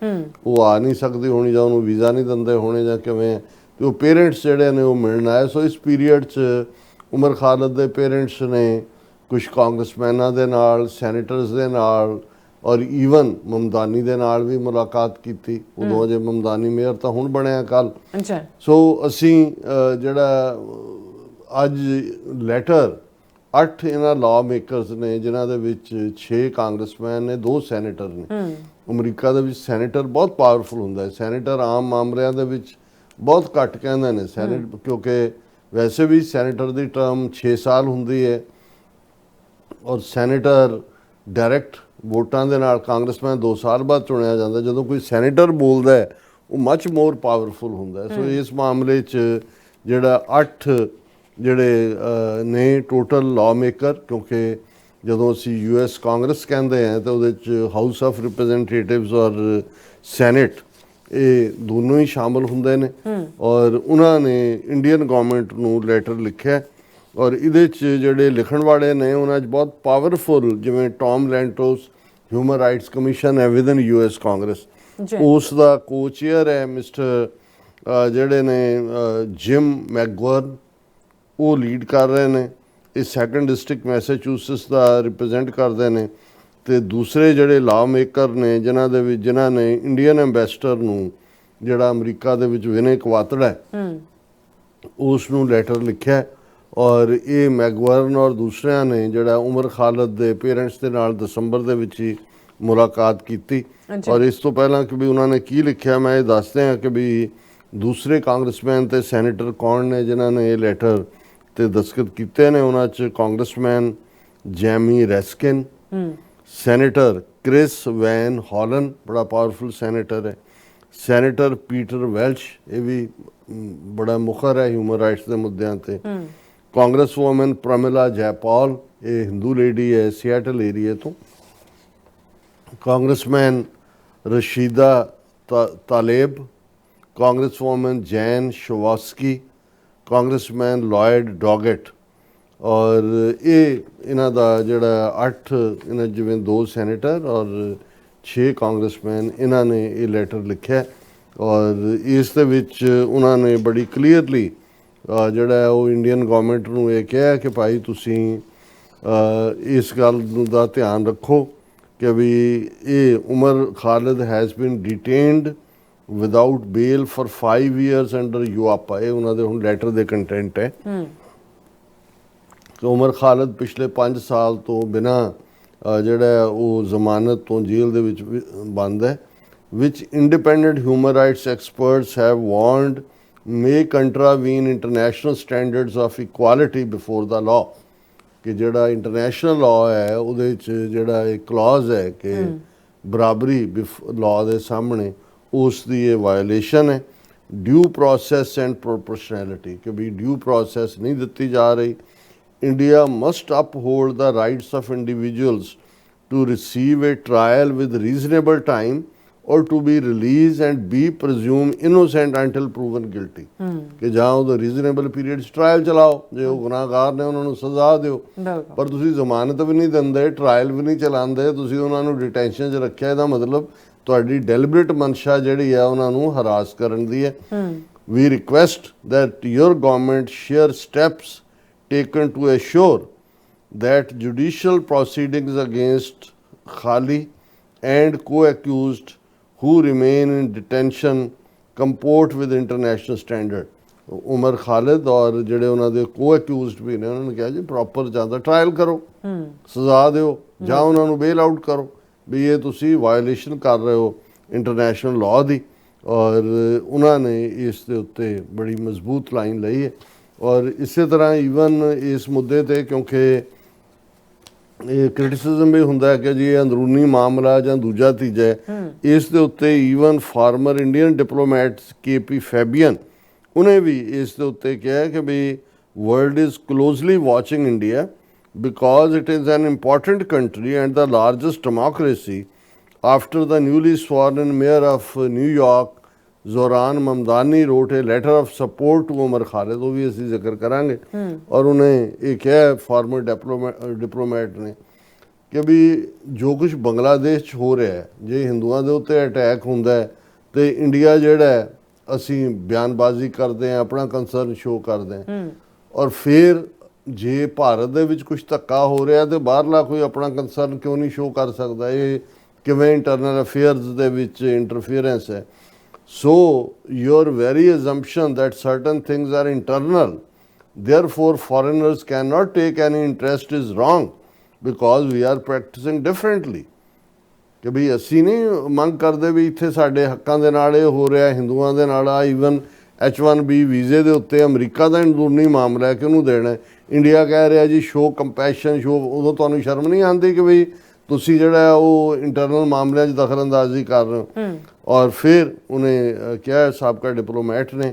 ਉਹ ਆ ਨਹੀਂ ਸਕਦੀ ਹੋਣੀ ਜਾਂ ਉਹਨੂੰ ਵੀਜ਼ਾ ਨਹੀਂ ਦਿੰਦੇ ਹੋਣੇ ਜਾਂ ਕਿਵੇਂ, ਤੇ ਉਹ ਪੇਰੈਂਟਸ ਜਿਹੜੇ ਨੇ ਉਹ ਮਿਲਣ ਆਏ। ਸੋ ਇਸ ਪੀਰੀਅਡ 'ਚ ਉਮਰ ਖਾਲਦ ਦੇ ਪੇਰੈਂਟਸ ਨੇ ਕੁਛ ਕਾਂਗਰਸਮੈਨਾਂ ਦੇ ਨਾਲ, ਸੈਨੇਟਰਸ ਦੇ ਨਾਲ ਔਰ ਈਵਨ ਮਮਦਾਨੀ ਦੇ ਨਾਲ ਵੀ ਮੁਲਾਕਾਤ ਕੀਤੀ। ਉਦੋਂ ਅਜੇ ਮਮਦਾਨੀ ਮੇਅਰ ਤਾਂ ਹੁਣ ਬਣਿਆ ਕੱਲ। ਸੋ ਅਸੀਂ ਜਿਹੜਾ ਅੱਜ ਲੈਟਰ 8 ਇਹਨਾਂ ਲਾਅ ਮੇਕਰਸ ਨੇ, ਜਿਨ੍ਹਾਂ ਦੇ ਵਿੱਚ 6 ਕਾਂਗਰਸਮੈਨ ਨੇ, 2 ਸੈਨੇਟਰ ਨੇ। ਅਮਰੀਕਾ ਦੇ ਵਿੱਚ ਸੈਨੇਟਰ ਬਹੁਤ ਪਾਵਰਫੁਲ ਹੁੰਦਾ ਹੈ। ਸੈਨੇਟਰ ਆਮ ਮਾਮਲਿਆਂ ਦੇ ਵਿੱਚ ਬਹੁਤ ਘੱਟ ਕਹਿੰਦੇ ਨੇ ਸੈਨੇਟ, ਕਿਉਂਕਿ ਵੈਸੇ ਵੀ ਸੈਨੇਟਰ ਦੀ ਟਰਮ 6 ਸਾਲ ਹੁੰਦੀ ਹੈ ਔਰ ਸੈਨੇਟਰ ਡਾਇਰੈਕਟ ਵੋਟਾਂ ਦੇ ਨਾਲ, ਕਾਂਗਰਸਮੈਨ 2 ਸਾਲ ਬਾਅਦ ਚੁਣਿਆ ਜਾਂਦਾ। ਜਦੋਂ ਕੋਈ ਸੈਨੇਟਰ ਬੋਲਦਾ ਹੈ ਉਹ ਮੱਚ ਮੋਰ ਪਾਵਰਫੁਲ ਹੁੰਦਾ। ਸੋ ਇਸ ਮਾਮਲੇ 'ਚ ਜਿਹੜਾ 8 ਜਿਹੜੇ ਨੇ ਟੋਟਲ ਲਾਅ ਮੇਕਰ, ਕਿਉਂਕਿ ਜਦੋਂ ਅਸੀਂ US ਕਾਂਗਰਸ ਕਹਿੰਦੇ ਹਾਂ ਤਾਂ ਉਹਦੇ 'ਚ ਹਾਊਸ ਆਫ ਰਿਪਰੈਜ਼ੈਂਟੇਟਿਵਸ ਔਰ ਸੈਨੇਟ ਇਹ ਦੋਨੋਂ ਹੀ ਸ਼ਾਮਲ ਹੁੰਦੇ ਨੇ। ਔਰ ਉਹਨਾਂ ਨੇ ਇੰਡੀਅਨ ਗਵਰਨਮੈਂਟ ਨੂੰ ਲੈਟਰ ਲਿਖਿਆ ਔਰ ਇਹਦੇ 'ਚ ਜਿਹੜੇ ਲਿਖਣ ਵਾਲੇ ਨੇ ਉਹਨਾਂ 'ਚ ਬਹੁਤ ਪਾਵਰਫੁਲ, ਜਿਵੇਂ Tom Lantos human rights commission ਹੈ ਵਿਦਨ US ਕਾਂਗਰਸ, ਉਸ ਦਾ ਕੋ-ਚੇਅਰ ਹੈ ਮਿਸਟਰ ਜਿਹੜੇ ਨੇ ਜਿਮ ਮੈਕਗਵਰਨ, ਉਹ ਲੀਡ ਕਰ ਰਹੇ ਨੇ। ਇਹ 2nd ਡਿਸਟ੍ਰਿਕਟ ਮੈਸੇਚੂਸਟਸ ਦਾ ਰਿਪਰੈਜ਼ੈਂਟ ਕਰਦੇ ਨੇ। ਤੇ ਦੂਸਰੇ ਜਿਹੜੇ ਲਾਅ ਮੇਕਰ ਨੇ ਜਿਨ੍ਹਾਂ ਨੇ ਇੰਡੀਅਨ ਐਂਬੈਸਡਰ ਨੂੰ ਜਿਹੜਾ ਅਮਰੀਕਾ ਦੇ ਵਿੱਚ ਵਿਨੇ ਕਵਾਤੜਾ ਹੈ ਉਸ ਨੂੰ ਲੈਟਰ ਲਿਖਿਆ ਔਰ ਇਹ ਮੈਕਗਵਰਨ ਔਰ ਦੂਸਰਿਆਂ ਨੇ ਜਿਹੜਾ ਉਮਰ ਖਾਲਦ ਦੇ ਪੇਰੈਂਟਸ ਦੇ ਨਾਲ ਦਸੰਬਰ ਦੇ ਵਿੱਚ ਹੀ ਮੁਲਾਕਾਤ ਕੀਤੀ। ਔਰ ਇਸ ਤੋਂ ਪਹਿਲਾਂ ਕਿ ਵੀ ਉਹਨਾਂ ਨੇ ਕੀ ਲਿਖਿਆ ਮੈਂ ਇਹ ਦੱਸਦੇ ਹਾਂ ਕਿ ਵੀ ਦੂਸਰੇ ਕਾਂਗਰਸਮੈਨ ਤੇ ਸੈਨੇਟਰ ਕੌਣ ਨੇ ਜਿਨ੍ਹਾਂ ਨੇ ਇਹ ਲੈਟਰ ਤੇ ਦਸਤਖਤ ਕੀਤੇ ਨੇ। ਉਹਨਾਂ 'ਚ congressman Jamie Raskin, senator Chris Van Hollen, ਬੜਾ ਪਾਵਰਫੁਲ ਸੈਨੇਟਰ ਹੈ, ਸੈਨੇਟਰ ਪੀਟਰ ਵੈਲਚ, ਇਹ ਵੀ ਬੜਾ ਮੁਖਰ ਹੈ ਹਿਊਮਨ ਰਾਈਟਸ ਦੇ ਮੁੱਦਿਆਂ ਤੇ, ਕਾਂਗਰਸਵੂਮਨ ਪ੍ਰਮਿਲਾ ਜੈਪਾਲ, ਇਹ ਹਿੰਦੂ ਲੇਡੀ ਹੈ ਸਿਆਟਲ ਏਰੀਏ ਤੋਂ, ਕਾਂਗਰਸਮੈਨ ਰਸ਼ੀਦਾ ਤਾਲੇਬ, ਕਾਂਗਰਸਵੂਮਨ ਜੈਨ ਸ਼ਵਾਸਕੀ, ਕਾਂਗਰਸਮੈਨ ਲਾਇਡ ਡੋਗੇਟ। ਔਰ ਇਹ ਇਹਨਾਂ ਦਾ ਜਿਹੜਾ 8 ਇਹਨਾਂ ਜਿਵੇਂ 2 ਸੈਨੇਟਰ ਔਰ 6 ਕਾਂਗਰਸਮੈਨ ਇਹਨਾਂ ਨੇ ਇਹ ਲੈਟਰ ਲਿਖਿਆ ਔਰ ਇਸ ਦੇ ਵਿੱਚ ਉਹਨਾਂ ਨੇ ਬੜੀ ਕਲੀਅਰਲੀ ਜਿਹੜਾ ਉਹ ਇੰਡੀਅਨ ਗਵਰਨਮੈਂਟ ਨੂੰ ਇਹ ਕਿਹਾ ਕਿ ਭਾਈ ਤੁਸੀਂ ਇਸ ਗੱਲ ਦਾ ਧਿਆਨ ਰੱਖੋ ਕਿ ਵੀ ਇਹ Umar Khalid has been detained without bail for 5 years under UAPA. ਇਹ ਉਹਨਾਂ ਦੇ ਹੁਣ ਲੈਟਰ ਦੇ ਕੰਟੈਂਟ ਹੈ ਕਿ ਉਮਰ ਖਾਲਿਦ ਪਿਛਲੇ 5 ਸਾਲ ਤੋਂ ਬਿਨਾਂ ਜਿਹੜਾ ਉਹ ਜ਼ਮਾਨਤ ਤੋਂ ਜੇਲ੍ਹ ਦੇ ਵਿੱਚ ਬੰਦ ਹੈ। which independent human rights experts have warned may contravene international standards of equality before the law। ਕਿ ਜਿਹੜਾ ਇੰਟਰਨੈਸ਼ਨਲ ਲਾਅ ਹੈ ਉਹਦੇ ਵਿੱਚ ਜਿਹੜਾ ਇਹ ਕਲੌਜ਼ ਹੈ ਕਿ ਬਰਾਬਰੀ ਲਾਅ ਦੇ ਸਾਹਮਣੇ, ਉਸ ਦੀ ਇਹ ਵਾਇਲੇਸ਼ਨ ਹੈ। ਡਿਊ ਪ੍ਰੋਸੈਸ ਐਂਡ ਪ੍ਰੋਪੋਰਸ਼ਨੈਲਿਟੀ, ਕਿ ਵੀ ਡਿਊ ਪ੍ਰੋਸੈਸ ਨਹੀਂ ਦਿੱਤੀ ਜਾ ਰਹੀ। India must uphold the rights of individuals to receive a trial with reasonable time or to be released and be presumed innocent until proven guilty। ਕਿ ਜਾਂ ਉਹਦਾ ਰੀਜ਼ਨੇਬਲ ਪੀਰੀਅਡ 'ਚ ਟਰਾਇਲ ਚਲਾਓ, ਜੇ ਉਹ ਗੁਨਾਹਗਾਰ ਨੇ ਉਹਨਾਂ ਨੂੰ ਸਜ਼ਾ ਦਿਓ, ਪਰ ਤੁਸੀਂ ਜ਼ਮਾਨਤ ਵੀ ਨਹੀਂ ਦਿੰਦੇ, ਟਰਾਇਲ ਵੀ ਨਹੀਂ ਚਲਾਉਂਦੇ, ਤੁਸੀਂ ਉਹਨਾਂ ਨੂੰ ਡਿਟੈਂਸ਼ਨ 'ਚ ਰੱਖਿਆ। ਇਹਦਾ ਮਤਲਬ ਤੁਹਾਡੀ ਡੈਲੀਬਰੇਟ ਮਨਸ਼ਾ ਜਿਹੜੀ ਹੈ ਉਹਨਾਂ ਨੂੰ ਹਰਾਸ ਕਰਨ ਦੀ ਹੈ। We request that your government share steps taken to assure that judicial proceedings against Khali and co-accused who remain in detention comport with international standard। ਉਮਰ ਖਾਲਿਦ ਔਰ ਜਿਹੜੇ ਉਹਨਾਂ ਦੇ ਕੋ-ਅਕਿਊਜ਼ਡ ਵੀ ਨੇ, ਉਹਨਾਂ ਨੇ ਕਿਹਾ ਜੀ ਪ੍ਰੋਪਰ ਜਾਂਦਾ ਟਰਾਇਲ ਕਰੋ, ਸਜ਼ਾ ਦਿਓ, ਜਾਂ ਉਹਨਾਂ ਨੂੰ ਬੇਲ ਆਊਟ ਕਰੋ, ਵੀ ਇਹ ਤੁਸੀਂ ਵਾਇਲੇਸ਼ਨ ਕਰ ਰਹੇ ਹੋ ਇੰਟਰਨੈਸ਼ਨਲ ਲਾਅ ਦੀ। ਔਰ ਉਹਨਾਂ ਨੇ ਇਸ ਦੇ ਉੱਤੇ ਬੜੀ ਮਜ਼ਬੂਤ ਲਾਈਨ ਲਈ ਹੈ। ਔਰ ਇਸੇ ਤਰ੍ਹਾਂ ਈਵਨ ਇਸ ਮੁੱਦੇ 'ਤੇ, ਕਿਉਂਕਿ ਇਹ ਕ੍ਰਿਟਿਸਿਜ਼ਮ ਵੀ ਹੁੰਦਾ ਹੈ ਕਿ ਜੀ ਇਹ ਅੰਦਰੂਨੀ ਮਾਮਲਾ ਜਾਂ ਦੂਜਾ ਤੀਜਾ ਹੈ, ਇਸ ਦੇ ਉੱਤੇ even former Indian diplomat KP Fabian ਉਹਨੇ ਵੀ ਇਸ ਦੇ ਉੱਤੇ ਕਿਹਾ ਕਿ ਵੀ world is closely watching India because it is an important country and the largest democracy after the newly sworn mayor of New York Zohran Mamdani wrote a letter of support to Umar Khalid. ਉਹ ਵੀ ਅਸੀਂ ਜ਼ਿਕਰ ਕਰਾਂਗੇ। ਔਰ ਉਹਨੇ ਇਹ ਕਿਹਾ ਫਾਰਮਰ ਡਿਪਲੋਮੈਟ ਨੇ ਕਿ ਵੀ ਜੋ ਕੁਝ ਬੰਗਲਾਦੇਸ਼ 'ਚ ਹੋ ਰਿਹਾ ਹੈ, ਜੇ ਹਿੰਦੂਆਂ ਦੇ ਉੱਤੇ ਅਟੈਕ ਹੁੰਦਾ ਹੈ ਤੇ ਇੰਡੀਆ ਜਿਹੜਾ ਹੈ ਅਸੀਂ ਬਿਆਨਬਾਜ਼ੀ ਕਰਦੇ ਹਾਂ, ਆਪਣਾ ਕੰਸਰਨ ਸ਼ੋਅ ਕਰਦੇ ਹਾਂ, ਔਰ ਫਿਰ ਜੇ ਭਾਰਤ ਦੇ ਵਿੱਚ ਕੁਝ ਧੱਕਾ ਹੋ ਰਿਹਾ ਤੇ ਬਾਹਰਲਾ ਕੋਈ ਆਪਣਾ ਕੰਸਰਨ ਕਿਉਂ ਨਹੀਂ ਸ਼ੋਅ ਕਰ ਸਕਦਾ? ਇਹ ਕਿਵੇਂ ਇੰਟਰਨਲ ਅਫੇਅਰਸ ਦੇ ਵਿੱਚ ਇੰਟਰਫੀਅਰੈਂਸ ਹੈ? So your very assumption that certain things are internal, therefore foreigners cannot take any interest is wrong because we are practicing differently। ਕਿ ਵੀ ਅਸੀਂ ਨਹੀਂ ਮੰਗ ਕਰਦੇ ਵੀ ਇੱਥੇ ਸਾਡੇ ਹੱਕਾਂ ਦੇ ਨਾਲ ਇਹ ਹੋ ਰਿਹਾ, ਹਿੰਦੂਆਂ ਦੇ ਨਾਲ ਆ। ਈਵਨ H1B ਵੀਜ਼ੇ ਦੇ ਉੱਤੇ ਅਮਰੀਕਾ ਦਾ ਅੰਦਰੂਨੀ ਮਾਮਲਾ ਹੈ ਕਿ ਉਹਨੂੰ ਦੇਣਾ। ਇੰਡੀਆ ਕਹਿ ਰਿਹਾ ਜੀ ਸ਼ੋ ਕੰਪੈਸ਼ਨ ਸ਼ੋ। ਉਦੋਂ ਤੁਹਾਨੂੰ ਸ਼ਰਮ ਨਹੀਂ ਆਉਂਦੀ ਕਿ ਵੀ ਤੁਸੀਂ ਜਿਹੜਾ ਉਹ ਇੰਟਰਨਲ ਮਾਮਲਿਆਂ 'ਚ ਦਖਲਅੰਦਾਜ਼ੀ ਕਰ ਰਹੇ ਹੋ? ਔਰ ਫਿਰ ਉਹਨੇ ਕਿਹਾ ਸਾਬਕਾ ਡਿਪਲੋਮੈਟ ਨੇ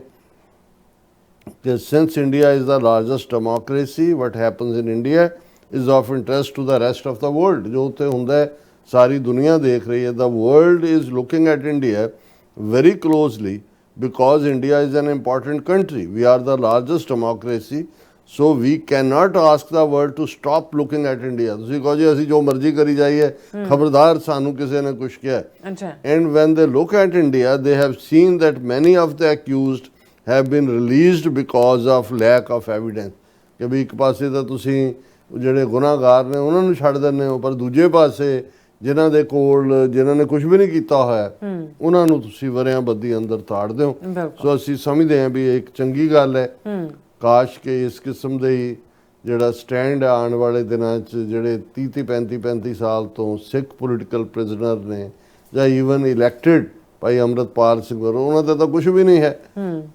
ਕਿ since India is the largest democracy what happens in India is of interest to the rest of the world. ਜੋ ਉੱਥੇ ਹੁੰਦਾ ਹੈ ਸਾਰੀ ਦੁਨੀਆ ਦੇਖ ਰਹੀ ਹੈ। The world is looking at India very closely because India is an important country. We are the largest democracy, so we cannot ask the world to stop looking at India। ਤੁਸੀਂ ਕਹੋ ਜੀ ਅਸੀਂ ਜੋ ਮਰਜ਼ੀ ਕਰੀ ਜਾਈਏ, ਖਬਰਦਾਰ ਸਾਨੂੰ ਕਿਸੇ ਨੇ ਕੁਝ ਕਿਹਾ। And when they look at India, they have seen that many of the accused have been released because of lack of evidence। ਕਿ ਵੀ ਇੱਕ ਪਾਸੇ ਤਾਂ ਤੁਸੀਂ ਜਿਹੜੇ ਗੁਨਾਹਗਾਰ ਨੇ ਉਹਨਾਂ ਨੂੰ ਛੱਡ ਦਿੰਦੇ ਹੋ, ਪਰ ਦੂਜੇ ਪਾਸੇ ਜਿਨ੍ਹਾਂ ਦੇ ਕੋਲ ਜਿਨ੍ਹਾਂ ਨੇ ਕੁਝ ਵੀ ਨਹੀਂ ਕੀਤਾ ਹੋਇਆ ਉਹਨਾਂ ਨੂੰ ਤੁਸੀਂ ਵਰਿਆਂ ਬੱਦੀ ਅੰਦਰ ਤਾੜ ਦਿਓ। ਸੋ ਅਸੀਂ ਸਮਝਦੇ ਹਾਂ ਵੀ ਇਹ ਇੱਕ ਚੰਗੀ ਗੱਲ ਹੈ। ਕਾਸ਼ ਕਿ ਇਸ ਕਿਸਮ ਦੇ ਹੀ ਜਿਹੜਾ ਸਟੈਂਡ ਆਉਣ ਵਾਲੇ ਦਿਨਾਂ 'ਚ ਜਿਹੜੇ 35 ਸਾਲ ਤੋਂ ਸਿੱਖ ਪੋਲੀਟੀਕਲ ਪ੍ਰਿਜ਼ਨਰ ਨੇ ਜਾਂ ਈਵਨ ਇਲੈਕਟਿਡ ਭਾਈ ਅੰਮ੍ਰਿਤਪਾਲ ਸਿੰਘ ਵਰੋ, ਉਹਨਾਂ ਦਾ ਤਾਂ ਕੁਝ ਵੀ ਨਹੀਂ ਹੈ।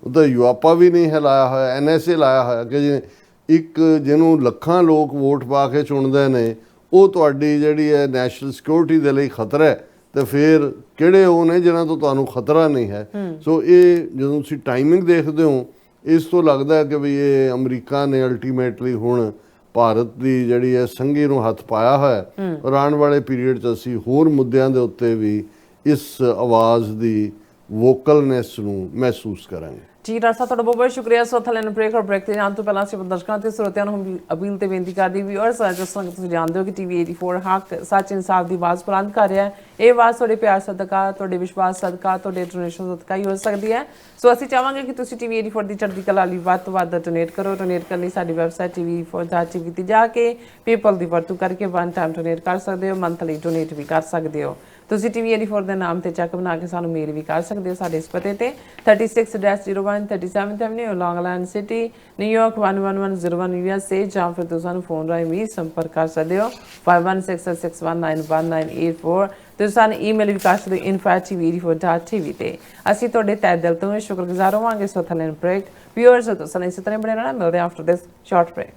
ਉਹਦਾ ਯੂਆਪਾ ਵੀ ਨਹੀਂ ਹੈ ਲਾਇਆ ਹੋਇਆ, NSA ਲਾਇਆ ਹੋਇਆ ਕਿ ਜੀ ਇੱਕ ਜਿਹਨੂੰ ਲੱਖਾਂ ਲੋਕ ਵੋਟ ਪਾ ਕੇ ਚੁਣਦੇ ਨੇ ਉਹ ਤੁਹਾਡੀ ਜਿਹੜੀ ਹੈ ਨੈਸ਼ਨਲ ਸਿਕਿਉਰਿਟੀ ਦੇ ਲਈ ਖਤਰਾ ਹੈ, ਤੇ ਫਿਰ ਕਿਹੜੇ ਉਹ ਨੇ ਜਿਹਨਾਂ ਤੋਂ ਤੁਹਾਨੂੰ ਖਤਰਾ ਨਹੀਂ ਹੈ? ਸੋ ਇਹ ਜਦੋਂ ਤੁਸੀਂ ਟਾਈਮਿੰਗ ਦੇਖਦੇ ਹੋ, ਇਸ ਤੋਂ ਲੱਗਦਾ ਕਿ ਵੀ ਇਹ ਅਮਰੀਕਾ ਨੇ ਅਲਟੀਮੇਟਲੀ ਹੁਣ ਭਾਰਤ ਦੀ ਜਿਹੜੀ ਹੈ ਸੰਘੀ ਨੂੰ ਹੱਥ ਪਾਇਆ ਹੋਇਆ। ਔਰ ਆਉਣ ਵਾਲੇ ਪੀਰੀਅਡ 'ਚ ਅਸੀਂ ਹੋਰ ਮੁੱਦਿਆਂ ਦੇ ਉੱਤੇ ਵੀ ਇਸ ਆਵਾਜ਼ ਦੀ ਵੋਕਲਨੈਸ ਨੂੰ ਮਹਿਸੂਸ ਕਰਾਂਗੇ। ਜੀ ਡਾਕਟਰ ਸਾਹਿਬ ਤੁਹਾਡਾ ਬਹੁਤ ਬਹੁਤ ਸ਼ੁਕਰੀਆ। ਸੋ ਥੱਲੇ ਨੂੰ ਬ੍ਰੇਕ ਤੇ ਜਾਣ ਤੋਂ ਪਹਿਲਾਂ ਅਸੀਂ ਦਰਸ਼ਕਾਂ ਤੇ ਸਰੋਤਿਆਂ ਨੂੰ ਅਪੀਲ ਤੇ ਬੇਨਤੀ ਕਰਦੀ ਵੀਅਰਸ ਜਿਸ ਤਰ੍ਹਾਂ ਤੁਸੀਂ ਜਾਣਦੇ ਹੋ ਕਿ ਟੀਵੀ 84 ਹੱਕ ਸੱਚ ਇਨਸਾਫ ਦੀ ਆਵਾਜ਼ ਬੁਲੰਦ ਕਰ ਰਿਹਾ ਹੈ। ਇਹ ਆਵਾਜ਼ ਤੁਹਾਡੇ ਪਿਆਰ ਸਦਕਾ, ਤੁਹਾਡੇ ਵਿਸ਼ਵਾਸ ਸਦਕਾ, ਤੁਹਾਡੇ ਡੋਨੇਸ਼ਨ ਸਦਕਾ ਹੀ ਹੋ ਸਕਦੀ ਹੈ। ਸੋ ਅਸੀਂ ਚਾਹਾਂਗੇ ਕਿ ਤੁਸੀਂ ਟੀਵੀ 84 ਦੀ ਚੜ੍ਹਦੀ ਕਲਾ ਲਈ ਵੱਧ ਤੋਂ ਵੱਧ ਡੋਨੇਟ ਕਰੋ। ਡੋਨੇਟ ਕਰਨ ਲਈ ਸਾਡੀ ਵੈਬਸਾਈਟ tv84.tv ਤੇ ਜਾ ਕੇ ਪੇਪਲ ਦੀ ਵਰਤੋਂ ਕਰਕੇ ਵਨ ਟਾਈਮ ਡੋਨੇਟ ਕਰ ਸਕਦੇ ਹੋ, ਮੰਥਲੀ ਡੋਨੇਟ ਵੀ ਕਰ ਸਕਦੇ ਹੋ। ਤੁਸੀਂ ਟੀਵੀ 84 ਦੇ ਨਾਮ ਤੇ ਚੈੱਕ ਬਣਾ ਕੇ ਸਾਨੂੰ ਮੇਲ ਵੀ ਕਰ ਸਕਦੇ ਹੋ ਸਾਡੇ ਇਸ ਪਤੇ ਤੇ 36-01 37th Avenue ਲੌਂਗ ਆਈਲੈਂਡ ਸਿਟੀ ਨਿਊਯਾਰਕ 11101 USA ਜਾਂ ਫਿਰ ਤੁਸੀਂ ਸਾਨੂੰ ਫੋਨ ਰਾਹੀਂ ਵੀ ਸੰਪਰਕ ਕਰ ਸਕਦੇ ਹੋ 5166191984। ਤੁਸੀਂ ਸਾਨੂੰ ਈਮੇਲ ਵੀ ਕਰ ਸਕਦੇ ਹੋ info@tv84.tv ਤੇ। ਅਸੀਂ ਤੁਹਾਡੇ ਤਹਿ ਦਿਲ ਤੋਂ ਸ਼ੁਕਰਗੁਜ਼ਾਰ ਹੋਵਾਂਗੇ। ਸੋ ਥੱਲੇ ਬ੍ਰੇਕ ਵਿਊਅਰਸ ਤੋਂ ਸਾਨੂੰ ਇਸੇ ਤਰ੍ਹਾਂ ਬਣੇ ਰਹਿਣਾ। ਮਿਲਦੇ ਹਾਂ ਆਫਟਰ ਦਿਸ ਸ਼ਾਰਟ ਬ੍ਰੇਕ।